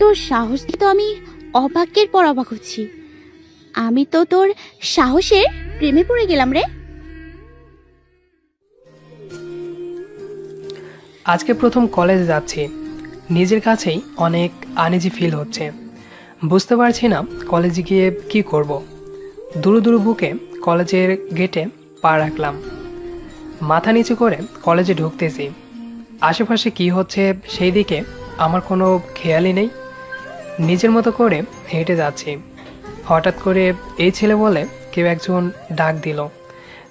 তোর সাহস দেখে তো আমি অবাকের পর অবাক হচ্ছি। আমি তো তোর সাহসের প্রেমে পড়ে গেলাম রে। আজকে প্রথম কলেজে যাচ্ছি, নিজের কাছেই অনেক আনইজি ফিল হচ্ছে। বুঝতে পারছি না কলেজে গিয়ে কি করব। দুরু দুরু বুকে কলেজের গেটে পা রাখলাম। মাথা নিচু করে কলেজে ঢুকতেছি। আশেপাশে কি হচ্ছে সেই দিকে আমার কোনো খেয়ালই নেই। নিজের মতো করে হেঁটে যাচ্ছি। হঠাৎ করে এই ছেলে বলে কেউ একজন ডাক দিল।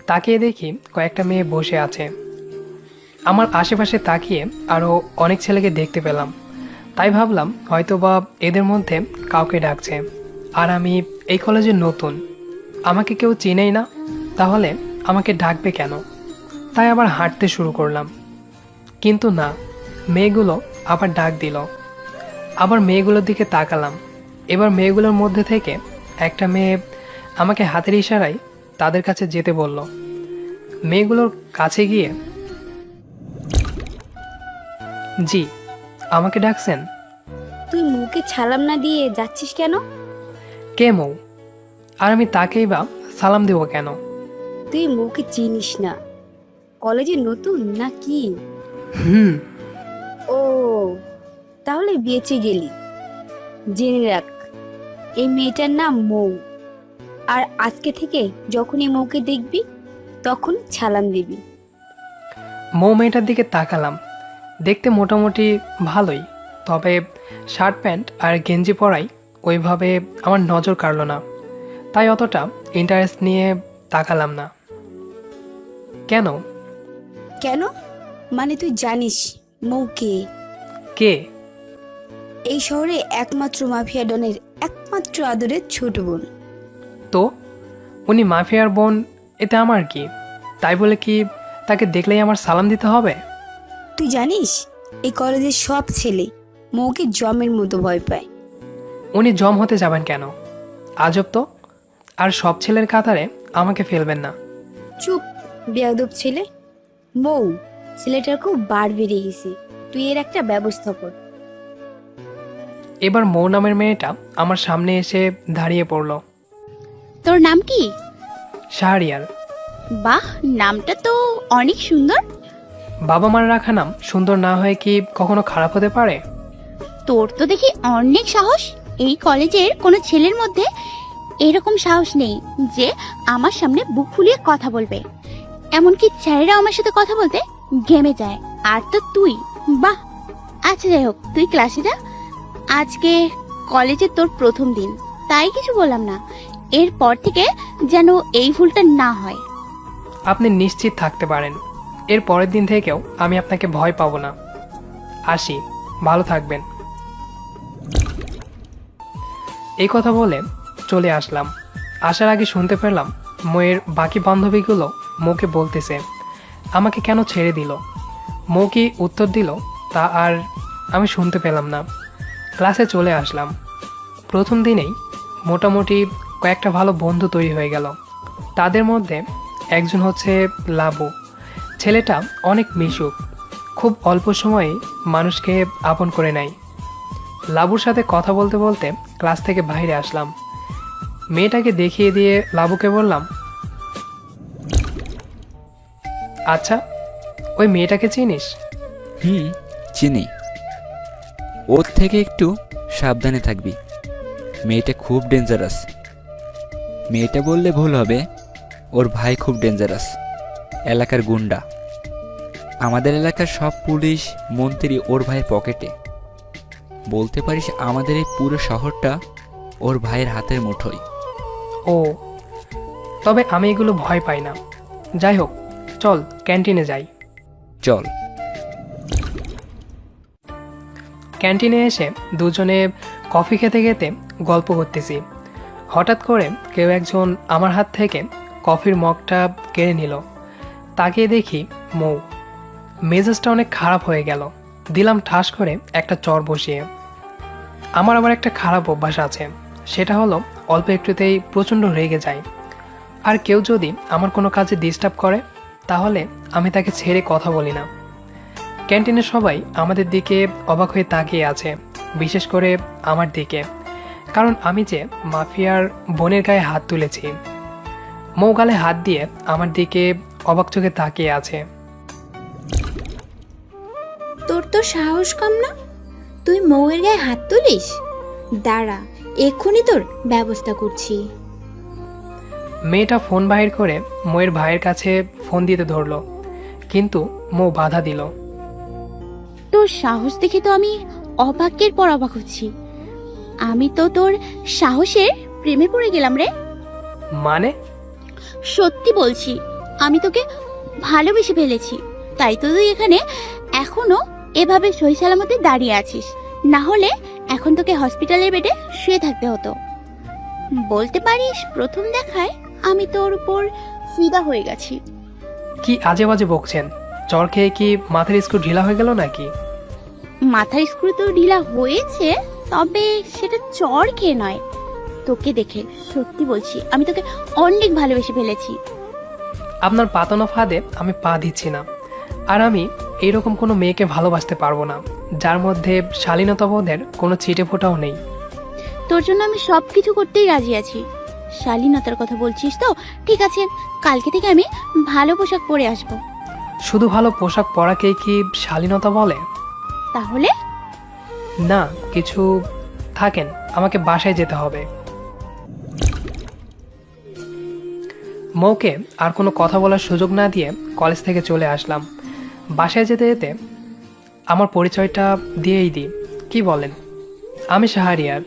তাকিয়ে দেখি কয়েকটা মেয়ে বসে আছে। আমার আশেপাশে তাকিয়ে আরও অনেক ছেলেকে দেখতে পেলাম। তাই ভাবলাম হয়তো বা এদের মধ্যে কাউকে ডাকছে। আর আমি এই কলেজে নতুন, আমাকে কেউ চেনেই না, তাহলে আমাকে ডাকবে কেন? তাই আবার হাঁটতে শুরু করলাম। কিন্তু না, মেয়েগুলো আবার ডাক দিল। আবার মেয়েগুলোর দিকে তাকালাম। এবার মেয়েগুলোর মধ্যে থেকে একটা মেয়ে আমাকে হাতের ইশারায় তাদের কাছে যেতে বলল। মেয়েগুলোর কাছে গিয়ে, জি, আমাকে ডাকছেন? তুই মুখে ছালাম না দিয়ে যাচ্ছিস কেন? কে মৌ? আর আমি তাকেই বা সালাম দেব কেন? তুই মুখে চিনিস না, কলেজে নতুন না কি? হুম। ও, তাহলে বেঁচে গেলি। জেনে রাখ, এই মেয়েটার নাম মৌ। আর আজকে থেকে যখন এই মৌকে দেখবি তখন ছালাম দিবি। মৌ মেয়েটার দিকে তাকালাম। দেখতে মোটামুটি ভালোই, তবে শার্ট প্যান্ট আর গেঞ্জি পরাই ওইভাবে আমার নজর কাড়ল না। তাই অতটা ইন্টারেস্ট নিয়ে তাকালাম না। কেন? কেন মানে তুই জানিস মৌকে? কে? এই শহরে একমাত্র মাফিয়া ডনের একমাত্র আদরের ছোট বোন। তো উনি মাফিয়ার বোন, এতে আমার কি? তাই বলে কি তাকে দেখলেই আমার সালাম দিতে হবে? তুই জানিস এই কলেজের সব ছেলে মৌকে জমের মতো ভয় পায়। উনি জম হতে যাবেন কেন? আজব তো। আর সব ছেলের কাতারে আমাকে ফেলবেন না। চুপ, বেয়াদব ছেলে। মৌ, ছেলেটার খুব বার বেড়ে গেছে, তুই এর একটা ব্যবস্থা কর। এবার মৌ নামের মেয়েটা আমার সামনে এসে দাঁড়িয়ে পড়ল। তোর নাম কি? শাহরিয়ার। বাহ, নামটা তো অনেক সুন্দর। বাবা মার রাখা নাম সুন্দর না হয়ে কি কখনো খারাপ হতে পারে? তোর তো দেখি অনেক সাহস। এই কলেজের কোনো ছেলের মধ্যে এরকম সাহস নেই যে আমার সামনে বুক ফুলিয়ে কথা বলবে। এমনকি ছেলেরা আমার সাথে কথা বলতে ঘেমে যায়। আর তো তুই, বাহ। আচ্ছা যাই হোক, তুই ক্লাসে যা। আজকে কলেজে তোর প্রথম দিন, তাই কিছু বললাম না। এরপর থেকে যেন এই ভুলটা না হয়। আপনি নিশ্চিত থাকতে পারেন, এর পরের দিন থেকেও আমি আপনাকে ভয় পাবো না। আসি, ভালো থাকবেন। এই কথা বলে চলে আসলাম। আসার আগে শুনতে পেলাম মৌয়ের বাকি বান্ধবীগুলো মৌকে বলতেছে আমাকে কেন ছেড়ে দিল। মৌ কি উত্তর দিল তা আর আমি শুনতে পেলাম না। ক্লাসে চলে আসলাম। প্রথম দিনেই মোটামুটি কয়েকটা ভালো বন্ধু তৈরি হয়ে গেল। তাদের মধ্যে একজন হচ্ছে লাবু। ছেলেটা অনেক মিশুক, খুব অল্প সময়ে মানুষকে আপন করে নেয়। লাবুর সাথে কথা বলতে বলতে ক্লাস থেকে বাইরে আসলাম। মেয়েটাকে দেখিয়ে দিয়ে লাবুকে বললাম, আচ্ছা, ওই মেয়েটাকে চিনিস? হুম, চিনি। ওর থেকে একটু সাবধানে থাকবি, মেয়েটা খুব ডেঞ্জারাস। মেয়েটা বললে ভুল হবে, ওর ভাই খুব ডেঞ্জারাস, এলাকার গুন্ডা। আমাদের এলাকার সব পুলিশ মন্ত্রী ওর ভাইয়ের পকেটে। বলতে পারিস আমাদের এই পুরো শহরটা ওর ভাইয়ের হাতের মুঠোয়। ও, তবে আমি এগুলো ভয় পাই না। যাই হোক, চল ক্যান্টিনে যাই। চল। ক্যান্টিনে এসে দুজনে কফি খেতে খেতে গল্প করতেছি। হঠাৎ করে কেউ একজন আমার হাত থেকে কফির মগটা কেড়ে নিল। তাকিয়ে দেখি মৌ। মেজাজটা অনেক খারাপ হয়ে গেল। দিলাম ঠাস করে একটা চর বসিয়ে। আমার আবার একটা খারাপ অভ্যাস আছে, সেটা হলো অল্প একটুতেই প্রচণ্ড রেগে যায়। আর কেউ যদি আমার কোনো কাজে ডিস্টার্ব করে তাহলে আমি তাকে ছেড়ে কথা বলি না। ক্যান্টিনের সবাই আমাদের দিকে অবাক হয়ে তাকিয়ে আছে। বিশেষ করে আমার দিকে, কারণ আমি যে মাফিয়ার বোনের গায়ে হাত তুলেছি। মৌ গালে হাত দিয়ে আমার দিকে অবাক চোখে তাকিয়ে আছে। তোর তো সাহস কম না, তুই মৌয়ের গায়ে হাত তুলিস? দাঁড়া, এক্ষুনি তোর ব্যবস্থা করছি। মেয়েটা ফোন বাহির করে মৌয়ের ভাইয়ের কাছে ফোন দিতে ধরলো, কিন্তু মৌ বাধা দিল। তোর সাহস দেখে তো আমি অবাকের পর অবাক হচ্ছি। আমি তো তোর সাহসের প্রেমে পড়ে গেলাম রে। মানে? সত্যি বলছি, আমি তোকে ভালোবেসে ফেলেছি। তাই তো তুই এখানে এখনো এভাবে সহি সালামতে দাঁড়িয়ে আছিস, না হলে এখন তোকে হসপিটালের বেডে শুয়ে থাকতে হতো। বলতে পারিস প্রথম দেখায় আমি তোর উপর ফিদা হয়ে গেছি। কি আজে বাজে বকছেন? চর খেয়ে কি মাথার স্ক্রু ঢিলা হয়ে গেল নাকি? মাথার স্ক্রু তো ঢিলা হয়েছে, তবে সেটা চড় খেয়ে নয়। তোকে দেখে সত্যি বলছি, আমি তোকে অনেক ভালোবেসে ফেলেছি। আপনার পাতানো ফাঁদে আমি পা দিচ্ছি না। আর আমি এইরকম কোনো মেয়েকে ভালোবাসতে পারবো না যার মধ্যে শালীনতাবোধের কোনো ছিটে ফোঁটাও নেই। তোর জন্য আমি সবকিছু করতেই রাজি আছি। শালীনতার কথা বলছিস তো? ঠিক আছে, কালকে থেকে আমি ভালো পোশাক পরে আসব। শুধু ভালো পোশাক পরাকেই কি শালীনতা বলে? তাহলে? না কিছু, থাকেন, আমাকে বাসায় যেতে হবে। মৌকে আর কোনো কথা বলার সুযোগ না দিয়ে কলেজ থেকে চলে আসলাম। বাসায় যেতে যেতে আমার পরিচয়টা দিয়েই দিই, কি বলেন? আমি শাহরিয়ার।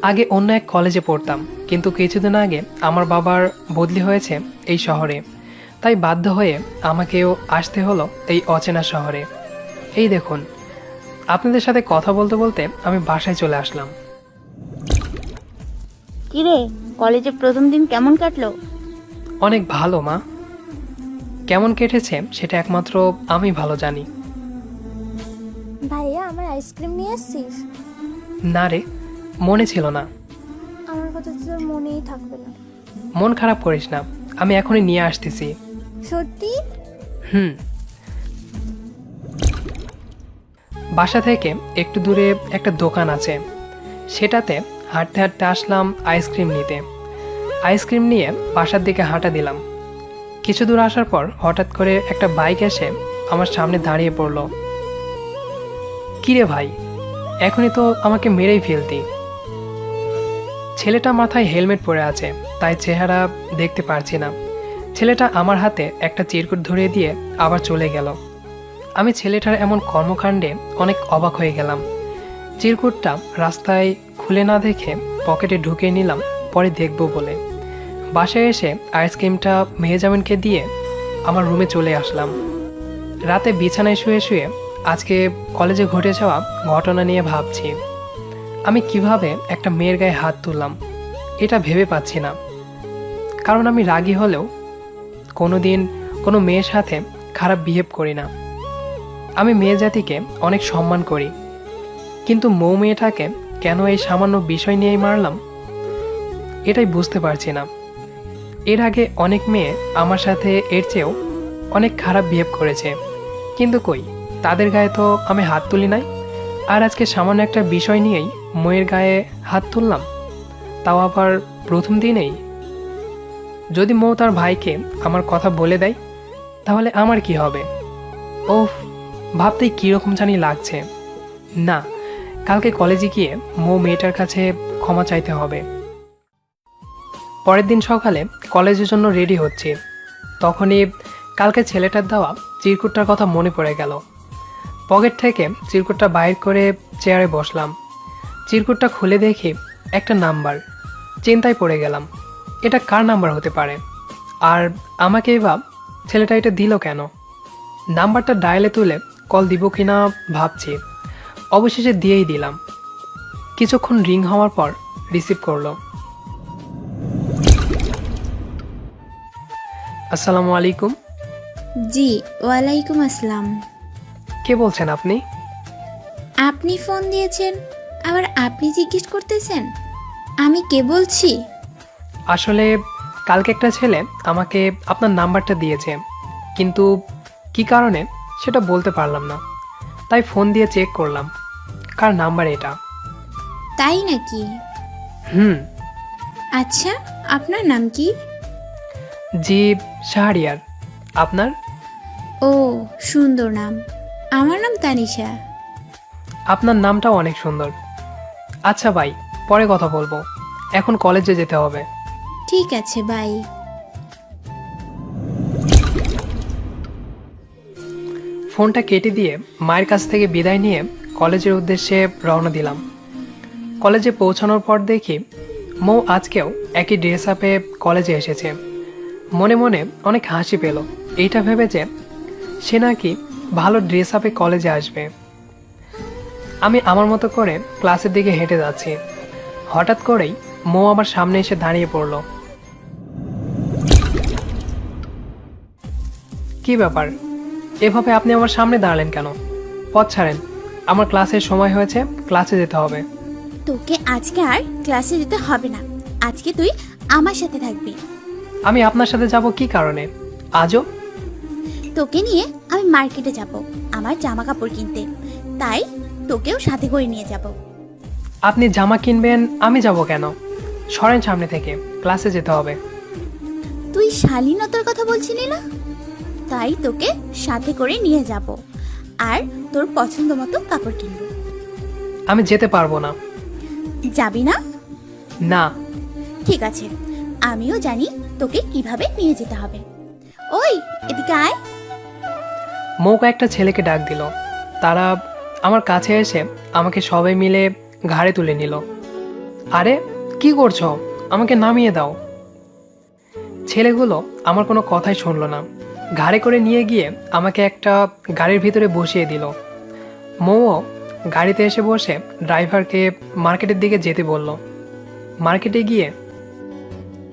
আগে অন্য এক কলেজে পড়তাম, কিন্তু কিছুদিন আগে আমার বাবার বদলি হয়েছে এই শহরে, তাই বাধ্য হয়ে আমাকেও আসতে হলো এই অচেনা শহরে। এই দেখুন, আপনাদের সাথে কথা বলতে বলতে আমি বাসায় চলে আসলাম। কিরে, কলেজে প্রথম দিন কেমন কাটলো? অনেক ভালো মা। কেমন কেটেছে সেটা একমাত্র আমি ভালো জানি। ভাইয়া, আমার আইসক্রিম নিয়ে আসছিস? না রে, মনে ছিল না। আমার কথা তো তোর মনেই থাকবে না। মন খারাপ করিস না, আমি এখনই নিয়ে আসতেছি। সত্যি? হুম। বাসা থেকে একটু দূরে একটা দোকান আছে, সেটাতে হাঁটতে হাঁটতে আসলাম আইসক্রিম নিতে। আইসক্রিম নিয়ে বাসার দিকে হাঁটা দিলাম। কিছু দূর আসার পর হঠাৎ করে একটা বাইক এসে আমার সামনে দাঁড়িয়ে পড়ল। কিরে ভাই, এখনই তো আমাকে মেরেই ফেলতি। ছেলেটা মাথায় হেলমেট পরে আছে, তাই চেহারা দেখতে পারছি না। ছেলেটা আমার হাতে একটা চিরকুট ধরিয়ে দিয়ে আবার চলে গেল। আমি ছেলেটার এমন কর্মকাণ্ডে অনেক অবাক হয়ে গেলাম। চিরকুটটা রাস্তায় খুলে না দেখে পকেটে ঢুকিয়ে নিলাম, পরে দেখব বলে। বাসায় এসে আইসক্রিমটা মেহজামিনকে দিয়ে আমার রুমে চলে আসলাম। রাতে বিছানায় শুয়ে শুয়ে আজকে কলেজে ঘটে যাওয়া ঘটনা নিয়ে ভাবছি। আমি কিভাবে একটা মেয়ের গায়ে হাত তুললাম এটা ভেবে পাচ্ছি না। কারণ আমি রাগী হলেও কোনোদিন কোনো মেয়ের সাথে খারাপ বিহেভ করি না। আমি মেয়ে জাতিকে অনেক সম্মান করি, কিন্তু মৌ মেয়েটাকে কেন এই সামান্য বিষয় নিয়েই মারলাম এটাই বুঝতে পারছি না। এর আগে অনেক মেয়ে আমার সাথে এর চেয়েও অনেক খারাপ বিহেভ করেছে, কিন্তু কই, তাদের গায়ে তো আমি হাত তুলি নাই। আর আজকে সামান্য একটা বিষয় নিয়েই মৌয়ের গায়ে হাত তুললাম, তাও আবার প্রথম দিনেই। যদি মৌ তার ভাইকে আমার কথা বলে দেয় তাহলে আমার কি হবে? ওহ, ভাবতেই কীরকম জানি লাগছে। না, কালকে কলেজে গিয়ে মৌ মেয়েটার কাছে ক্ষমা চাইতে হবে। পরের দিন সকালে কলেজের জন্য রেডি হচ্ছি, তখনই কালকে ছেলেটার দেওয়া চিরকুটটার কথা মনে পড়ে গেল। পকেট থেকে চিরকুটটা বাইর করে চেয়ারে বসলাম। চিরকুটটা খুলে দেখি একটা নাম্বার। চিন্তায় পড়ে গেলাম, এটা কার নাম্বার হতে পারে? আর আমাকেই বা ছেলেটা এটা দিল কেন? নাম্বারটা ডায়ালে তুলে কল দিব কিনা ভাবছি, অবশেষে দিয়েই দিলাম। কিছুক্ষণ রিং হওয়ার পর রিসিভ করলো। আসসালামু আলাইকুম। জি, ওয়ালাইকুম আসসালাম। কে বলছেন আপনি? আপনি ফোন দিয়েছেন, আবার আপনি জিজ্ঞেস করতেছেন আমি কে বলছি? আসলে কালকে একটা ছেলে আমাকে আপনার নাম্বারটা দিয়েছে, কিন্তু কি কারণে সেটা বলতে পারলাম না, তাই ফোন দিয়ে চেক করলাম কার নাম্বার এটা। তাই নাকি? হুম। আচ্ছা, আপনার নাম কি? জি, শাহরিয়ার। আপনার? ও, সুন্দর নাম। আমার নাম তানিশা। আপনার নামটাও অনেক সুন্দর। আচ্ছা ভাই, পরে কথা বলবো, এখন কলেজে যেতে হবে। ঠিক আছে, বাই। ফোনটা কেটে দিয়ে মায়ের কাছ থেকে বিদায় নিয়ে কলেজের উদ্দেশ্যে রওনা দিলাম। কলেজে পৌঁছানোর পর দেখি মৌ আজকেও একই ড্রেস আপে কলেজে এসেছে। মনে মনে অনেক হাসি পেল এইটা ভেবে যে সে নাকি ভালো ড্রেস আপে কলেজে আসবে। আমি আমার মতো করে ক্লাসের দিকে হেঁটে যাচ্ছি। হঠাৎ করেই মৌ আমার সামনে এসে দাঁড়িয়ে পড়ল। কি ব্যাপার, এভাবে আপনি আমার সামনে দাঁড়ালেন কেন? পথ ছাড়েন, আমার ক্লাসের সময় হয়েছে, ক্লাসে যেতে হবে। তোকে আজকে আর ক্লাসে যেতে হবে না, আজকে তুই আমার সাথে থাকবি। আমি আপনার সাথে যাব কি কারণে? আজও? তোকে নিয়ে আমি মার্কেটে যাব আমার জামা কাপড় কিনতে, তাই তোকেও সাথে করে নিয়ে যাব। আপনি জামা কিনবেন, আমি যাব কেন? সরেন সামনে থেকে, ক্লাসে যেতে হবে। তুই শালীনতার কথা বলছিলি না, তাই তোকে সাথে করে নিয়ে যাব আর তোর পছন্দ মতো কাপড় কিনব। আমি যেতে পারবো না। যাবি না? না। ঠিক আছে, আমিও জানি তোকে কিভাবে নিয়ে যেতে হবে। ওই, এদিকে আয়। মৌকা একটা ছেলেকে ডাক দিল। তারা আমার কাছে এসে আমাকে সবাই মিলে ঘাড়ে তুলে নিল। আরে কি করছো, আমাকে নামিয়ে দাও। ছেলেগুলো আমার কোনো কথাই শুনলো না। ঘাড়ে করে নিয়ে গিয়ে আমাকে একটা গাড়ির ভিতরে বসিয়ে দিল। মৌও গাড়িতে এসে বসে ড্রাইভারকে মার্কেটের দিকে যেতে বলল। মার্কেটে গিয়ে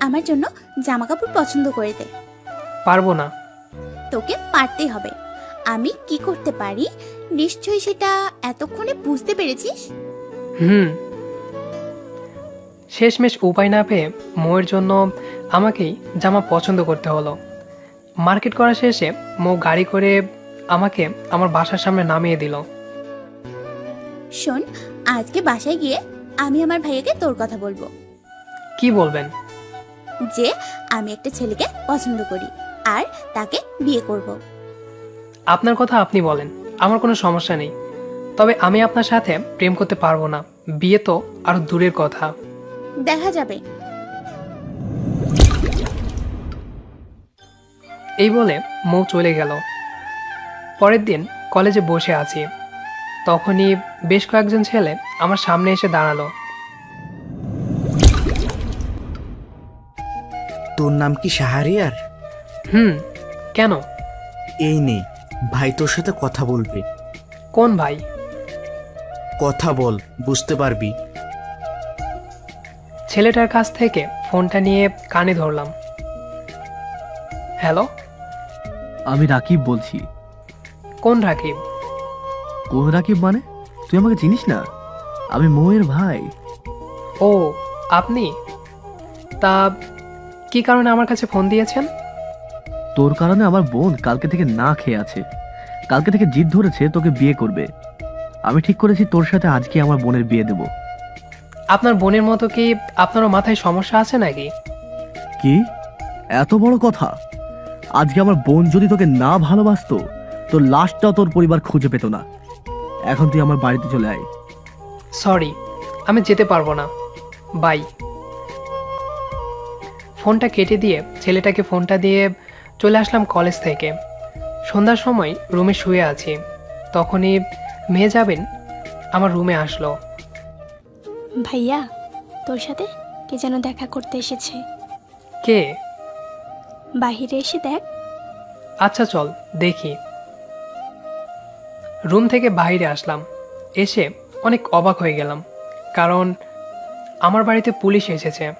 আমার জন্য জামা কাপড় পছন্দ করে দে। পারবো না। তোকে পারতেই হবে। আমি কি করতে পারি নিশ্চয়ই সেটা এতক্ষণে বুঝতে পেরেছিস। হুম। শেষমেশ উপায় না পেয়ে মৌয়ের জন্য আমাকেই জামা পছন্দ করতে হলো। মার্কেট করা শেষে মৌ গাড়ি করে আমাকে আমার বাসার সামনে নামিয়ে দিল। শোন, আজকে বাসায় গিয়ে আমি আমার ভাইয়াকে তোর কথা বলবো কি বলবেন? যে আমি একটা ছেলেকে পছন্দ করি আর তাকে বিয়ে করব। আপনার কথা আপনি বলেন, আমার কোনো সমস্যা নেই। তবে আমি আপনার সাথে প্রেম করতে পারবো না, বিয়ে তো আরো দূরের কথা। দেখা যাবে। এই বলে মৌ চলে গেল। পরের দিন কলেজে বসে আছি, তখনই বেশ কয়েকজন ছেলে আমার সামনে এসে দাঁড়ালো। তোর নাম কি শাহরিয়ার? হুম। কেন? এই নে, ভাই তোর সাথে কথা বলবে। কোন ভাই? কথা বল, বুঝতে পারবি। ছেলেটার কাছ থেকে ফোনটা নিয়ে কানে ধরলাম। হ্যালো। আমি রাকিব বলছি। কোন রাকিব? কোন রাকিব মানে? তুই আমাকে চিনিস না? আমি মৌয়ের ভাই। ও, আপনি? তা কি কারণে আমার কাছে ফোন দিয়েছেন? তোর কারণে আমার বোন কালকে থেকে না খেয়ে আছে। কালকে থেকে জিদ ধরেছে তোকে বিয়ে করবে। আমি ঠিক করেছি তোর সাথে আজকে আমার বোনের বিয়ে দেব। আপনার বোনের মতো কি আপনারও মাথায় সমস্যা আছে নাকি? কি এত বড় কথা? আজকে আমার বোন যদি তোকে না ভালোবাসতো, তোর লাশটাও তোর পরিবার খুঁজে পেত না। এখন তুই আমার বাড়িতে চলে আয়। সরি, আমি যেতে পারবো না, বাই। ফোনটা কেটে দিয়ে ছেলেটাকে ফোনটা দিয়ে চলে আসলাম কলেজ থেকে। সন্ধ্যার সময় রুমে শুয়ে আছি, তখনই মেহজাবিন আমার রুমে আসলো। ভাইয়া, তোর সাথে কে যেন দেখা করতে এসেছে। কে? বাহিরে এসে দেখ। আচ্ছা চল দেখি। রুম থেকে বাইরে আসলাম, এসে অনেক অবাক হয়ে গেলাম, কারণ আমার বাড়িতে পুলিশ এসেছে।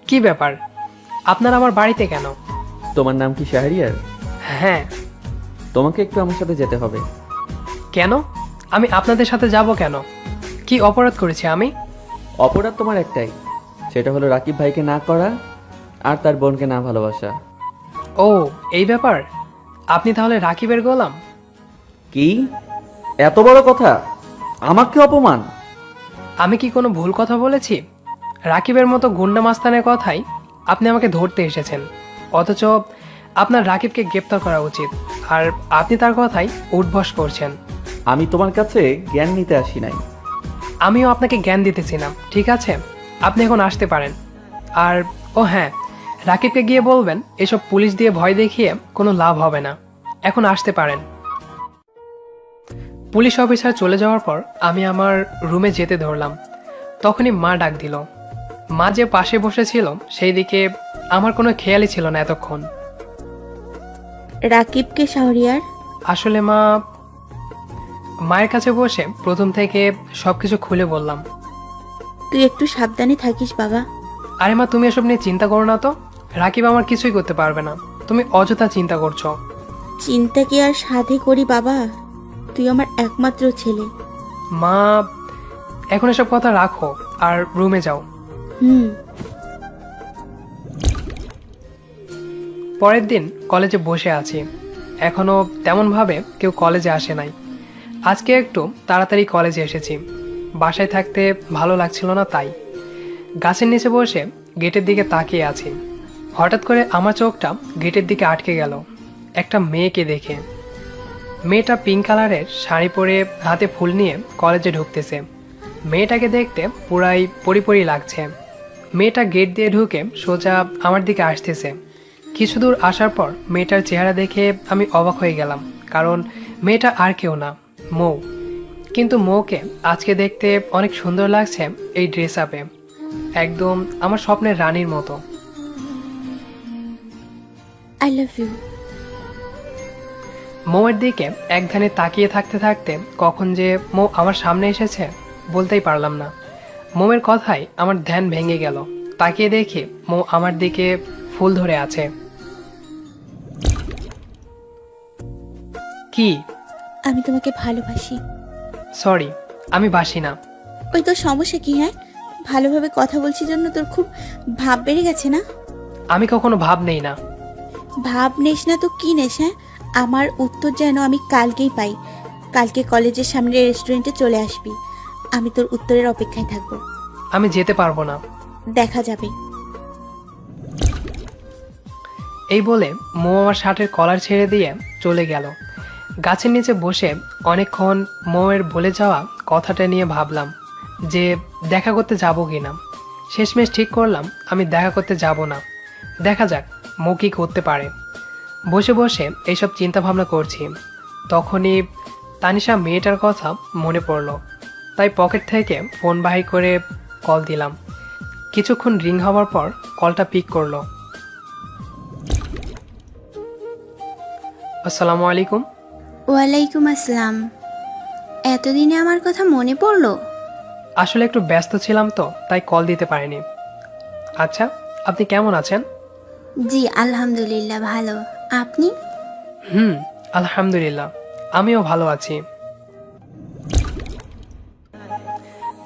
কি ব্যাপার, আপনার আমার বাড়িতে কেন? তোমার নাম কি শাহরিয়ার? হ্যাঁ। তোমাকে একটু আমার সাথে যেতে হবে। কেন? আমি আপনাদের সাথে যাব কেন? কি অপরাধ করেছি আমি? অপরাধ তোমার একটাই, সেটা হলো রাকিব ভাইকে না করা আর তার বোনকে না ভালোবাসা। ও, এই ব্যাপার। আপনি তাহলে রাকিবের গোলাম? কি? এত বড় কথা, আমাকে অপমান? আমি কি কোনো ভুল কথা বলেছি? রাকিবের মতো গুন্ডা মাস্তানের কথাই আপনি আমাকে ধরতে এসেছেন, অথচ আপনার রাকিবকে গ্রেপ্তার করা উচিত, আর আপনি তার কথাই উঠবস করছেন। আমি তোমার কাছে জ্ঞান নিতে আসি নাই। আমিও আপনাকে জ্ঞান দিতেছি না, ঠিক আছে? আপনি এখন আসতে পারেন। আর ও হ্যাঁ, রাকিবকে গিয়ে বলবেন এসব পুলিশ দিয়ে ভয় দেখিয়ে কোনো লাভ হবে না, এখন আসতে পারেন। পুলিশ অফিসার চলে যাওয়ার পর আমি আমার রুমে যেতে ধরলাম, তখনই মা ডাক দিল। মা যে পাশে বসেছিল সেই দিকে আমার কোনো খেয়ালই ছিল না এতক্ষণ। রাকিবকে শাহরিয়ার? আসলে মা, মায়ের কাছে বসে প্রথম থেকে সবকিছু খুলে বললাম। তুই একটু সাবধানে থাকিস বাবা। আরে মা, তুমি এসব নিয়ে চিন্তা করো না তো, রাকিব আমার কিছুই করতে পারবে না, তুমি অযথা চিন্তা করছো। চিন্তা কি আর সাধে করি বাবা, তুই আমার একমাত্র ছেলে। মা, এখন এসব কথা রাখো আর রুমে যাও। হুম। পরের দিন কলেজে বসে আছি, এখনো তেমনভাবে কেউ কলেজে আসে নাই। আজকে একটু তাড়াতাড়ি কলেজে এসেছি, বাসায় থাকতে ভালো লাগছিল না, তাই গাছের নিচে বসে গেটের দিকে তাকিয়ে আছি। হঠাৎ করে আমার চোখটা গেটের দিকে আটকে গেল একটা মেয়েকে দেখে। মেয়েটা পিঙ্ক কালারের শাড়ি পরে হাতে ফুল নিয়ে কলেজে ঢুকতেছে। মেয়েটাকে দেখতে পুরাই পরিপরি লাগছে। মেয়েটা গেট দিয়ে ঢুকে সোজা আমার দিকে আসতেছে। কিছু দূর আসার পর মেয়েটার চেহারা দেখে আমি অবাক হয়ে গেলাম, কারণ মেয়েটা আর কেউ না, মৌ। কিন্তু মৌকে আজকে দেখতে অনেক সুন্দর লাগছে এই ড্রেস আপে, একদম আমার স্বপ্নের রানীর মতো। I love you. মৌয়ের দিকে এক ধ্যানে তাকিয়ে থাকতে থাকতে কখন যে মৌ আমার সামনে এসেছে বলতেই পারলাম না। মৌয়ের কথায় আমার ধ্যান ভেঙে গেল। তাকিয়ে দেখি মৌ আমার দিকে ফুল ধরে আছে। কি? আমি তোমাকে ভালোবাসি। সরি, আমি বাসি না। ওই তোর সমস্যা কি? হ্যাঁ, ভালোভাবে কথা বলছি জন্য তোর খুব ভাব বেড়ে গেছে না? আমি কখনো ভাব নেই না। ভাব নেস না তো কি নেস? হ্যাঁ, আমার উত্তর যেন আমি কালকেই পাই। কালকে কলেজের সামনে রেস্টুরেন্টে চলে আসবি, আমি তোর উত্তরের অপেক্ষায় থাকবো। আমি যেতে পারবো না। দেখা যাবে। এই বলে মৌ আমার শার্টের কলার ছেড়ে দিয়ে চলে গেল। গাছের নিচে বসে অনেকক্ষণ মৌয়ের বলে যাওয়া কথাটা নিয়ে ভাবলাম যে দেখা করতে যাব কি না। শেষমেশ ঠিক করলাম আমি দেখা করতে যাব না, দেখা যাক মৌ কী করতে পারে। বসে বসে এইসব চিন্তা ভাবনা করছি, তখনই তানিশা মেয়েটার কথা মনে পড়লো। তাই পকেট থেকে ফোন বাহির করে কল দিলাম। কিছুক্ষণ রিং হওয়ার পর কলটা পিক করলো। আসসালামু আলাইকুম। ওয়ালাইকুম আসসালাম। এতদিনে আমার কথা মনে পড়লো? আসলে একটু ব্যস্ত ছিলাম তো, তাই কল দিতে পারিনি। আচ্ছা, আপনি কেমন আছেন? জি আলহামদুলিল্লাহ, ভালো। আপনি? আলহামদুলিল্লাহ, আমিও ভালো আছি।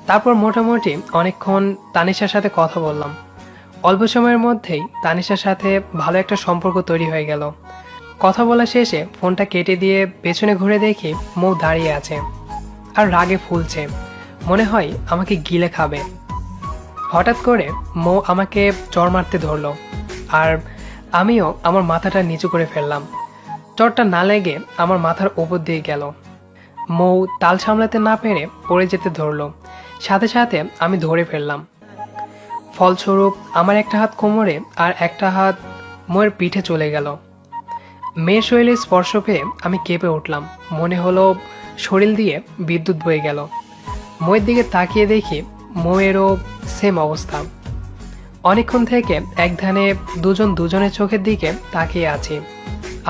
তারপর মোটামুটি অনেকক্ষণ তানিশার সাথে কথা বললাম। অল্প সময়ের মধ্যেই তানিশার সাথে ভালো একটা সম্পর্ক তৈরি হয়ে গেল। কথা বলা শেষে ফোনটা কেটে দিয়ে পেছনে ঘুরে দেখি মৌ দাঁড়িয়ে আছে আর রাগে ফুলছে, মনে হয় আমাকে গিলে খাবে। হঠাৎ করে মৌ আমাকে চড় মারতে ধরলো, আর আমিও আমার মাথাটা নিচু করে ফেললাম। চড়টা না লেগে আমার মাথার ওপর দিয়ে গেল। মৌ তাল সামলাতে না পেরে পড়ে যেতে ধরলো, সাথে সাথে আমি ধরে ফেললাম। ফলস্বরূপ আমার একটা হাত কোমরে আর একটা হাত মৌয়ের পিঠে চলে গেল। মেয়ের শরীরে স্পর্শ পেয়ে আমি কেঁপে উঠলাম, মনে হলো শরীর দিয়ে বিদ্যুৎ বয়ে গেল। মৌয়ের দিকে তাকিয়ে দেখি মৌয়েরও সেম অবস্থা। অনেকক্ষণ থেকে এক ধ্যানে দুজনের চোখের দিকে তাকিয়ে আছি।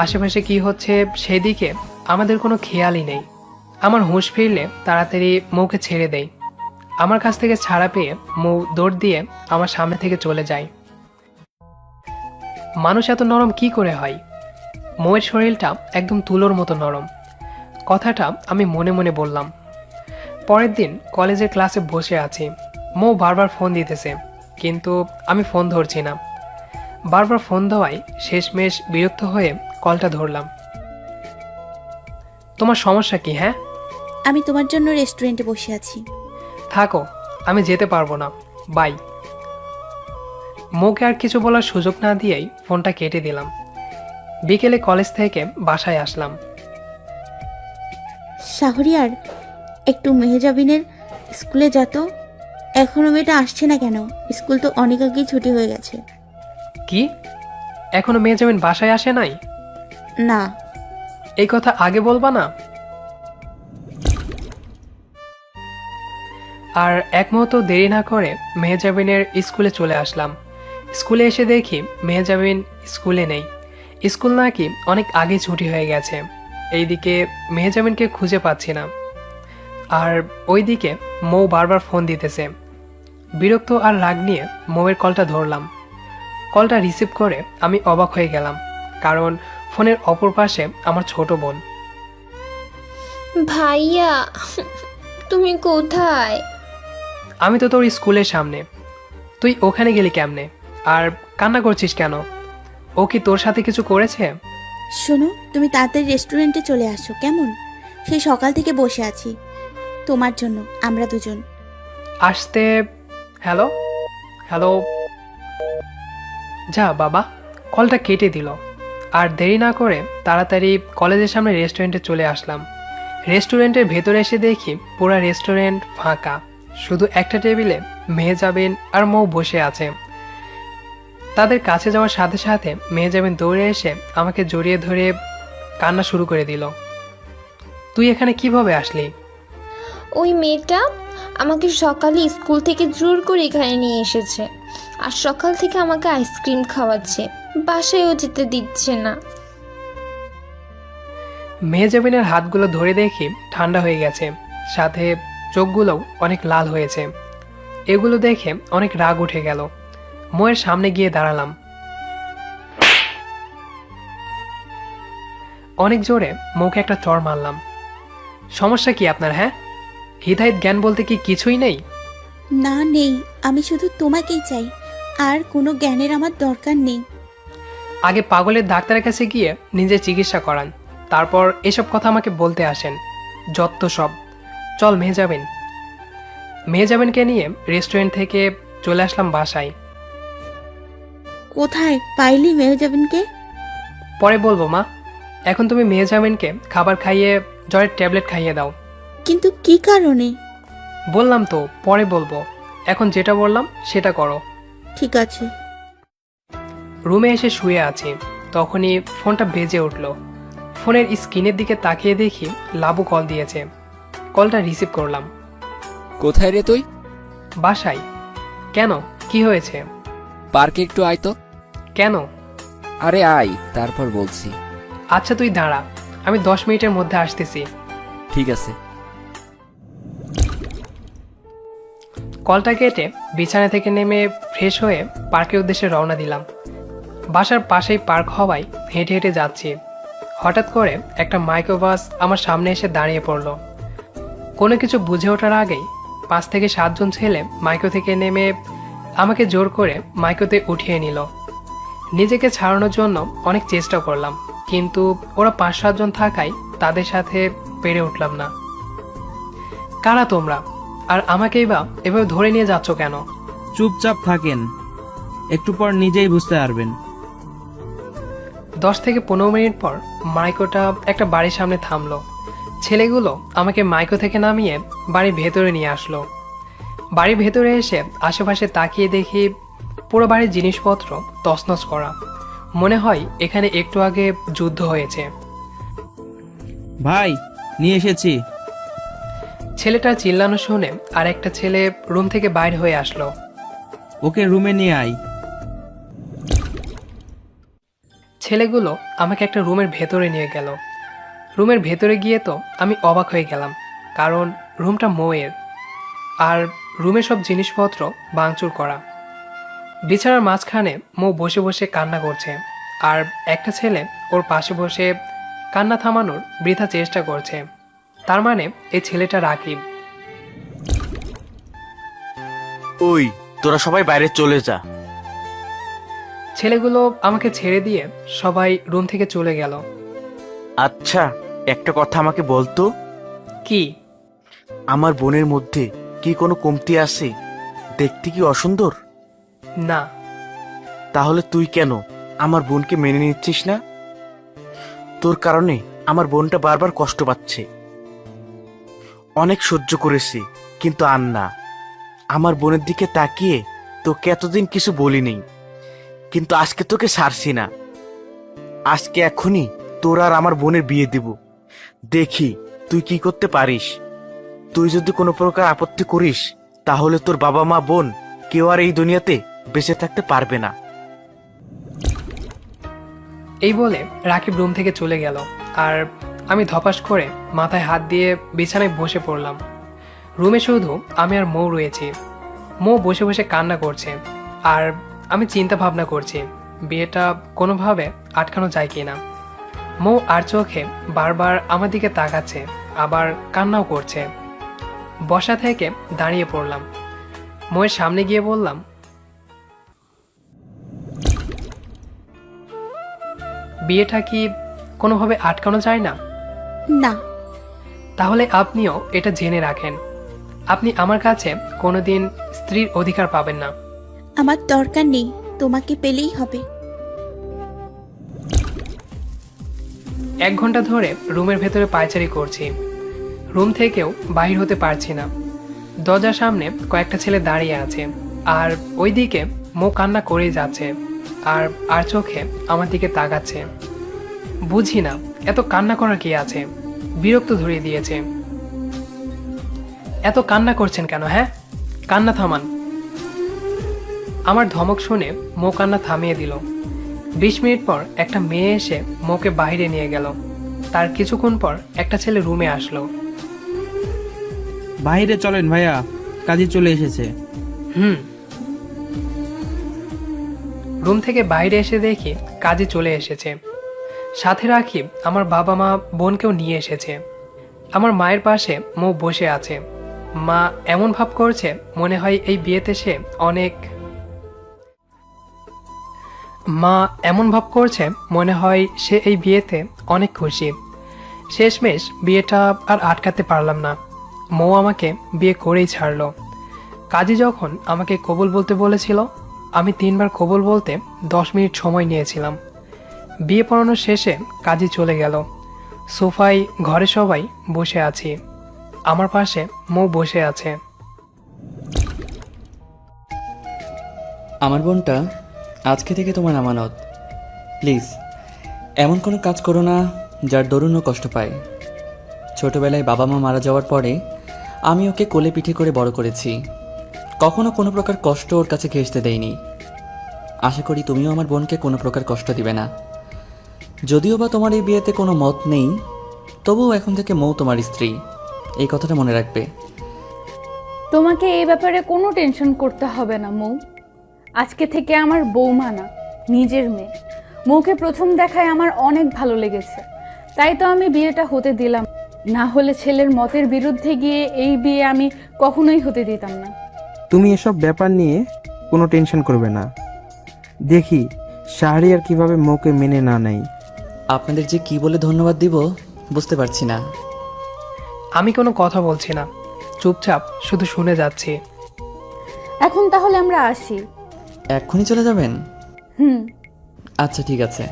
আশেপাশে কি হচ্ছে সেই দিকে আমাদের কোনো খেয়ালই নেই। আমার হুঁশ ফিরলে তাড়াতাড়ি মৌকে ছেড়ে দেই। আমার কাছ থেকে ছাড়া পেয়ে মৌ দৌড় দিয়ে আমার সামনে থেকে চলে যায়। মানুষ এত নরম কি করে হয়? মৌয়ের শরীরটা একদম তুলোর মতো নরম। কথাটা আমি মনে মনে বললাম। পরের দিন কলেজের ক্লাসে বসে আছি। মৌ বারবার ফোন দিতেছে, কিন্তু আমি ফোন ধরছি না। বারবার ফোন দেওয়ায় শেষমেশ বিরক্ত হয়ে কলটা ধরলাম। তোমার সমস্যা কি? হ্যাঁ, আমি তোমার জন্য রেস্টুরেন্টে বসে আছি। থাকো, আমি যেতে পারবো না, বাই। মুখে আর কিছু বলার সুযোগ না দিয়েই ফোনটা কেটে দিলাম। বিকেলে কলেজ থেকে বাসায় আসলাম। শাহরিয়ার, একটু মেহজাবিনের স্কুলে যা তো। এখনো মেয়েটা আসছে না কেন? স্কুল তো অনেক আগেই ছুটি হয়ে গেছে। কি, এখনো মেহজাবিন বাসায় আসে নাই? না। এই কথা আগে বলবা না? আর এক মুহূর্ত দেরি না করে মেহজাবিনের স্কুলে চলে আসলাম। স্কুলে এসে দেখি মেহজাবিন স্কুলে নেই। স্কুল নাকি অনেক আগে ছুটি হয়ে গেছে। এইদিকে মেহজাবিনকে খুঁজে পাচ্ছি না। আর ওইদিকে মৌ বারবার ফোন দিতেছে। বিরক্ত আর রাগ নিয়ে মৌয়ের কলটা ধরলাম। কলটা রিসিভ করে আমি অবাক হয়ে গেলাম, কারণ ফোনের অপর পাশে আমার ছোট বোন। ভাইয়া, তুমি কোথায়? আমি তো তোর স্কুলের সামনে, তুই ওখানে গেলি কেমনে? আর কান্না করছিস কেন? ও কি তোর সাথে কিছু করেছে? শোনো, তুমি তাড়াতাড়ি রেস্টুরেন্টে চলে আসো কেমন? সেই সকাল থেকে বসে আছি তোমার জন্য, আমরা দুজন। আসতে। Hello hello. যা বাবা, কলটা কেটে দিল। আর দেরি না করে তাড়াতাড়ি কলেজের সামনে রেস্টুরেন্টে চলে আসলাম। রেস্টুরেন্টের ভেতরে এসে দেখি পুরা রেস্টুরেন্ট ফাঁকা, শুধু একটা টেবিলে মেহজাবিন আর মৌ বসে আছে। তাদের কাছে যাওয়ার সাথে সাথে মেহজাবিন দৌড়ে এসে আমাকে জড়িয়ে ধরে কান্না শুরু করে দিল। তুই এখানে কিভাবে আসলি? ওই মেয়েটা আমাকে সকালে স্কুল থেকে জোর করে এখানে নিয়ে এসেছে, আর সকাল থেকে আমাকে আইসক্রিম খাওয়াচ্ছে, বাসায়ও যেতে দিচ্ছে না। মেহজাবিনের হাতগুলো ধরে দেখি ঠান্ডা হয়ে গেছে, সাথে চোখগুলোও অনেক লাল হয়েছে। এগুলো দেখে অনেক রাগ উঠে গেল। ময়ের সামনে গিয়ে দাঁড়ালাম। অনেক জোরে মুখে একটা চড় মারলাম। সমস্যা কি আপনার? হ্যাঁ, হিদায়ত জ্ঞান বলতে কি কিছুই নেই? না নেই, আমি শুধু তোমাকেই চাই, আর কোনো জ্ঞানের আমার দরকার নেই। আগে পাগলের ডাক্তারের কাছে গিয়ে নিজের চিকিৎসা করান, তারপর এসব কথা আমাকে বলতে আসেন। যত সব। চল মেহজাবিন। মেহজাবিনকে নিয়ে রেস্টুরেন্ট থেকে চলে আসলাম বাসায়। কোথায় পাইলি মেহজাবিনকে? পরে বলবো মা, এখন তুমি মেহজাবিনকে খাবার খাইয়ে জ্বরের ট্যাবলেট খাইয়ে দাও। কিন্তু কি কারণে? বললাম তো পরে বলবো, এখন যেটা বললাম সেটা করো। ঠিক আছে। রুমে এসে শুয়ে আছি, তখনই ফোনটা বেজে উঠল। ফোনের স্ক্রিনের দিকে তাকিয়ে দেখি লাবু কল দিয়েছে। কলটা রিসিভ করলাম। কোথায় রে তুই? বাসায়। কেন, কি হয়েছে? পার্কে একটু আয় তো। কেন? আরে আয়, তারপর বলছি। আচ্ছা তুই দাঁড়া, আমি 10 মিনিটের মধ্যে আসতেছি। ঠিক আছে। কলটা কেটে বিছানা থেকে নেমে ফ্রেশ হয়ে পার্কের উদ্দেশ্যে রওনা দিলাম। বাসার পাশেই পার্ক হওয়ায় হেঁটে হেঁটে যাচ্ছি। হঠাৎ করে একটা মাইক্রোবাস আমার সামনে এসে দাঁড়িয়ে পড়ল। কোনো কিছু বুঝে ওঠার আগেই 5 থেকে 7 জন ছেলে মাইক্রো থেকে নেমে আমাকে জোর করে মাইক্রোতে উঠিয়ে নিল। নিজেকে ছাড়ানোর জন্য অনেক চেষ্টা করলাম, কিন্তু ওরা 5-7 জন থাকায় তাদের সাথে পেরে উঠলাম না। কারা তোমরা? আর আমাকেই বা এভাবে ধরে নিয়ে যাচ্ছ কেন? চুপচাপ থাকেন, একটু পর নিজেই বুঝতে পারবেন। 10 থেকে 15 মিনিট পর মাইক্রোটা একটা বাড়ির সামনে থামলো। ছেলেগুলো আমাকে মাইক্রো থেকে নামিয়ে বাড়ির ভেতরে নিয়ে আসলো। বাড়ির ভেতরে এসে আশেপাশে তাকিয়ে দেখি পুরো বাড়ির জিনিসপত্র তছনছ করা। মনে হয় এখানে একটু আগে যুদ্ধ হয়েছে। ভাই, নিয়ে এসেছি। ছেলেটা চিল্লানো শুনে আর একটা ছেলে রুম থেকে বাইর হয়ে আসলো। ওকে রুমে নিয়ে আয়। ছেলেগুলো আমাকে একটা রুমের ভেতরে নিয়ে গেল। রুমের ভেতরে গিয়ে তো আমি অবাক হয়ে গেলাম, কারণ রুমটা মৌয়ের, আর রুমের সব জিনিসপত্র ভাঙচুর করা। বিছানার মাঝখানে মৌ বসে বসে কান্না করছে, আর একটা ছেলে ওর পাশে বসে কান্না থামানোর বৃথা চেষ্টা করছে। তার মানে এই ছেলেটা রাকিব। ওই, তোরা সবাই বাইরে চলে যা। ছেলেগুলো আমাকে ছেড়ে দিয়ে সবাই রুম থেকে চলে গেল। আচ্ছা, একটা কথা আমাকে বলতো। কি? আমার বোনের মধ্যে কি কোনো কমতি আছে? দেখতে কি অসুন্দর? না। তাহলে তুই কেন আমার বোনকে মেনে নিচ্ছিস না? তোর কারণে আমার বোনটা বারবার কষ্ট পাচ্ছে। অনেক সহ্য করেছি, কিন্তু আর না। আমার বোনের দিকে তাকিয়ে তোকে এতদিন কিছু বলিনি, কিন্তু আজকে তোকে ছাড়ছি না। আজকে এখনই তোর আর আমার বোনের বিয়ে দেব। দেখি তুই কি করতে পারিস। তুই যদি কোনো প্রকার আপত্তি করিস, তাহলে তোর বাবা মা বোন কেউ আর এই দুনিয়াতে বেঁচে থাকতে পারবে না। এই বলে রাকিব রুম থেকে চলে গেল, আর আমি ধপাস করে মাথায় হাত দিয়ে বিছানায় বসে পড়লাম। রুমে শুধু আমি আর মৌ রয়েছি। মৌ বসে বসে কান্না করছে, আর আমি চিন্তা ভাবনা করছি বিয়েটা কোনোভাবে আটকানো যায় কিনা। মৌ আর চোখে বারবার আমার দিকে তাকাচ্ছে, আবার কান্নাও করছে। বসা থেকে দাঁড়িয়ে পড়লাম, মৌয়ের সামনে গিয়ে বললাম, বিয়েটা কি কোনোভাবে আটকানো যায় না? না। তাহলে আপনিও এটা জেনে রাখেন, আপনি আমার কাছে কোনোদিন স্ত্রীর অধিকার পাবেন না। আমার দরকার নেই, তোমাকে পেলেই হবে। 1 ঘন্টা ধরে রুমের ভেতরে পায়চারি করছি, রুম থেকেও বাহির হতে পারছি না। দরজার সামনে কয়েকটা ছেলে দাঁড়িয়ে আছে, আর ওইদিকে মৌ কান্না করেই যাচ্ছে, আর চোখে আমার দিকে তাকাচ্ছে। বুঝি না এত কান্না করার কি আছে, বিরক্ত ধরিয়ে দিয়েছে। এত কান্না করছেন কেন? হ্যাঁ, কান্না থামান। আমার ধমক শুনে মৌ কান্না থামিয়ে দিল। 20 মিনিট পর একটা মেয়ে এসে মৌকে বাইরে নিয়ে গেল। তার কিছুক্ষণ পর একটা ছেলে রুমে আসলো। বাইরে চলেন ভাইয়া, কাজী চলে এসেছে। রুম থেকে বাইরে এসে দেখি কাজে চলে এসেছে। সাথে রাকিব আমার বাবা মা বোনকেও নিয়ে এসেছে। আমার মায়ের পাশে মৌ বসে আছে। মা এমন ভাব করছে মনে হয় এই বিয়েতে সে এই বিয়েতে অনেক খুশি। শেষমেশ বিয়েটা আর আটকাতে পারলাম না, মৌ আমাকে বিয়ে করেই ছাড়লো। কাজী যখন আমাকে কবুল বলতে বলেছিল, আমি 3 বার কবুল বলতে 10 মিনিট সময় নিয়েছিলাম। বিয়ে পড়ানোর শেষে কাজী চলে গেল। সোফায় ঘরে সবাই বসে আছি, আমার পাশে মৌ বসে আছে। আমার বোনটা আজকে থেকে তোমার আমানত। প্লিজ এমন কোনো কাজ করো না যার দরুন ও কষ্ট পায়। ছোটবেলায় বাবা মা মারা যাওয়ার পরে আমি ওকে কোলে পিঠে করে বড় করেছি, কখনো কোনো প্রকার কষ্ট ওর কাছে ঘেঁষতে দেইনি। আশা করি তুমিও আমার বোনকে কোনো প্রকার কষ্ট দিবে না। যদিও বা তোমার এই বিয়েতে কোনো মত নেই, তবুও এখন থেকে মৌ তোমার স্ত্রী, এই কথাটা মনে রাখবে। তোমাকে এই ব্যাপারে কোনো টেনশন করতে হবে না মৌ। আজকে থেকে আমার বৌমা না, নিজের মেয়ে। মৌকে প্রথম দেখায় আমার অনেক ভালো লেগেছে, তাই তো আমি বিয়েটা হতে দিলাম। না হলে ছেলের মতের বিরুদ্ধে গিয়ে এই বিয়ে আমি কখনোই হতে দিতাম না। তুমি এসব ব্যাপার নিয়ে কোনো টেনশন করবে না। দেখি শাহরিয়ার কিভাবে মৌকে মেনে না নেয়। আপনাদের যে কি বলে ধন্যবাদ দিব বুঝতে পারছি না। আমি কোনো কথা বলছি না, চুপচাপ শুধু শুনে যাচ্ছি। এখন তাহলে আমরা আসি। এক্ষুনি চলে যাবেন? হুম। আচ্ছা ঠিক আছে।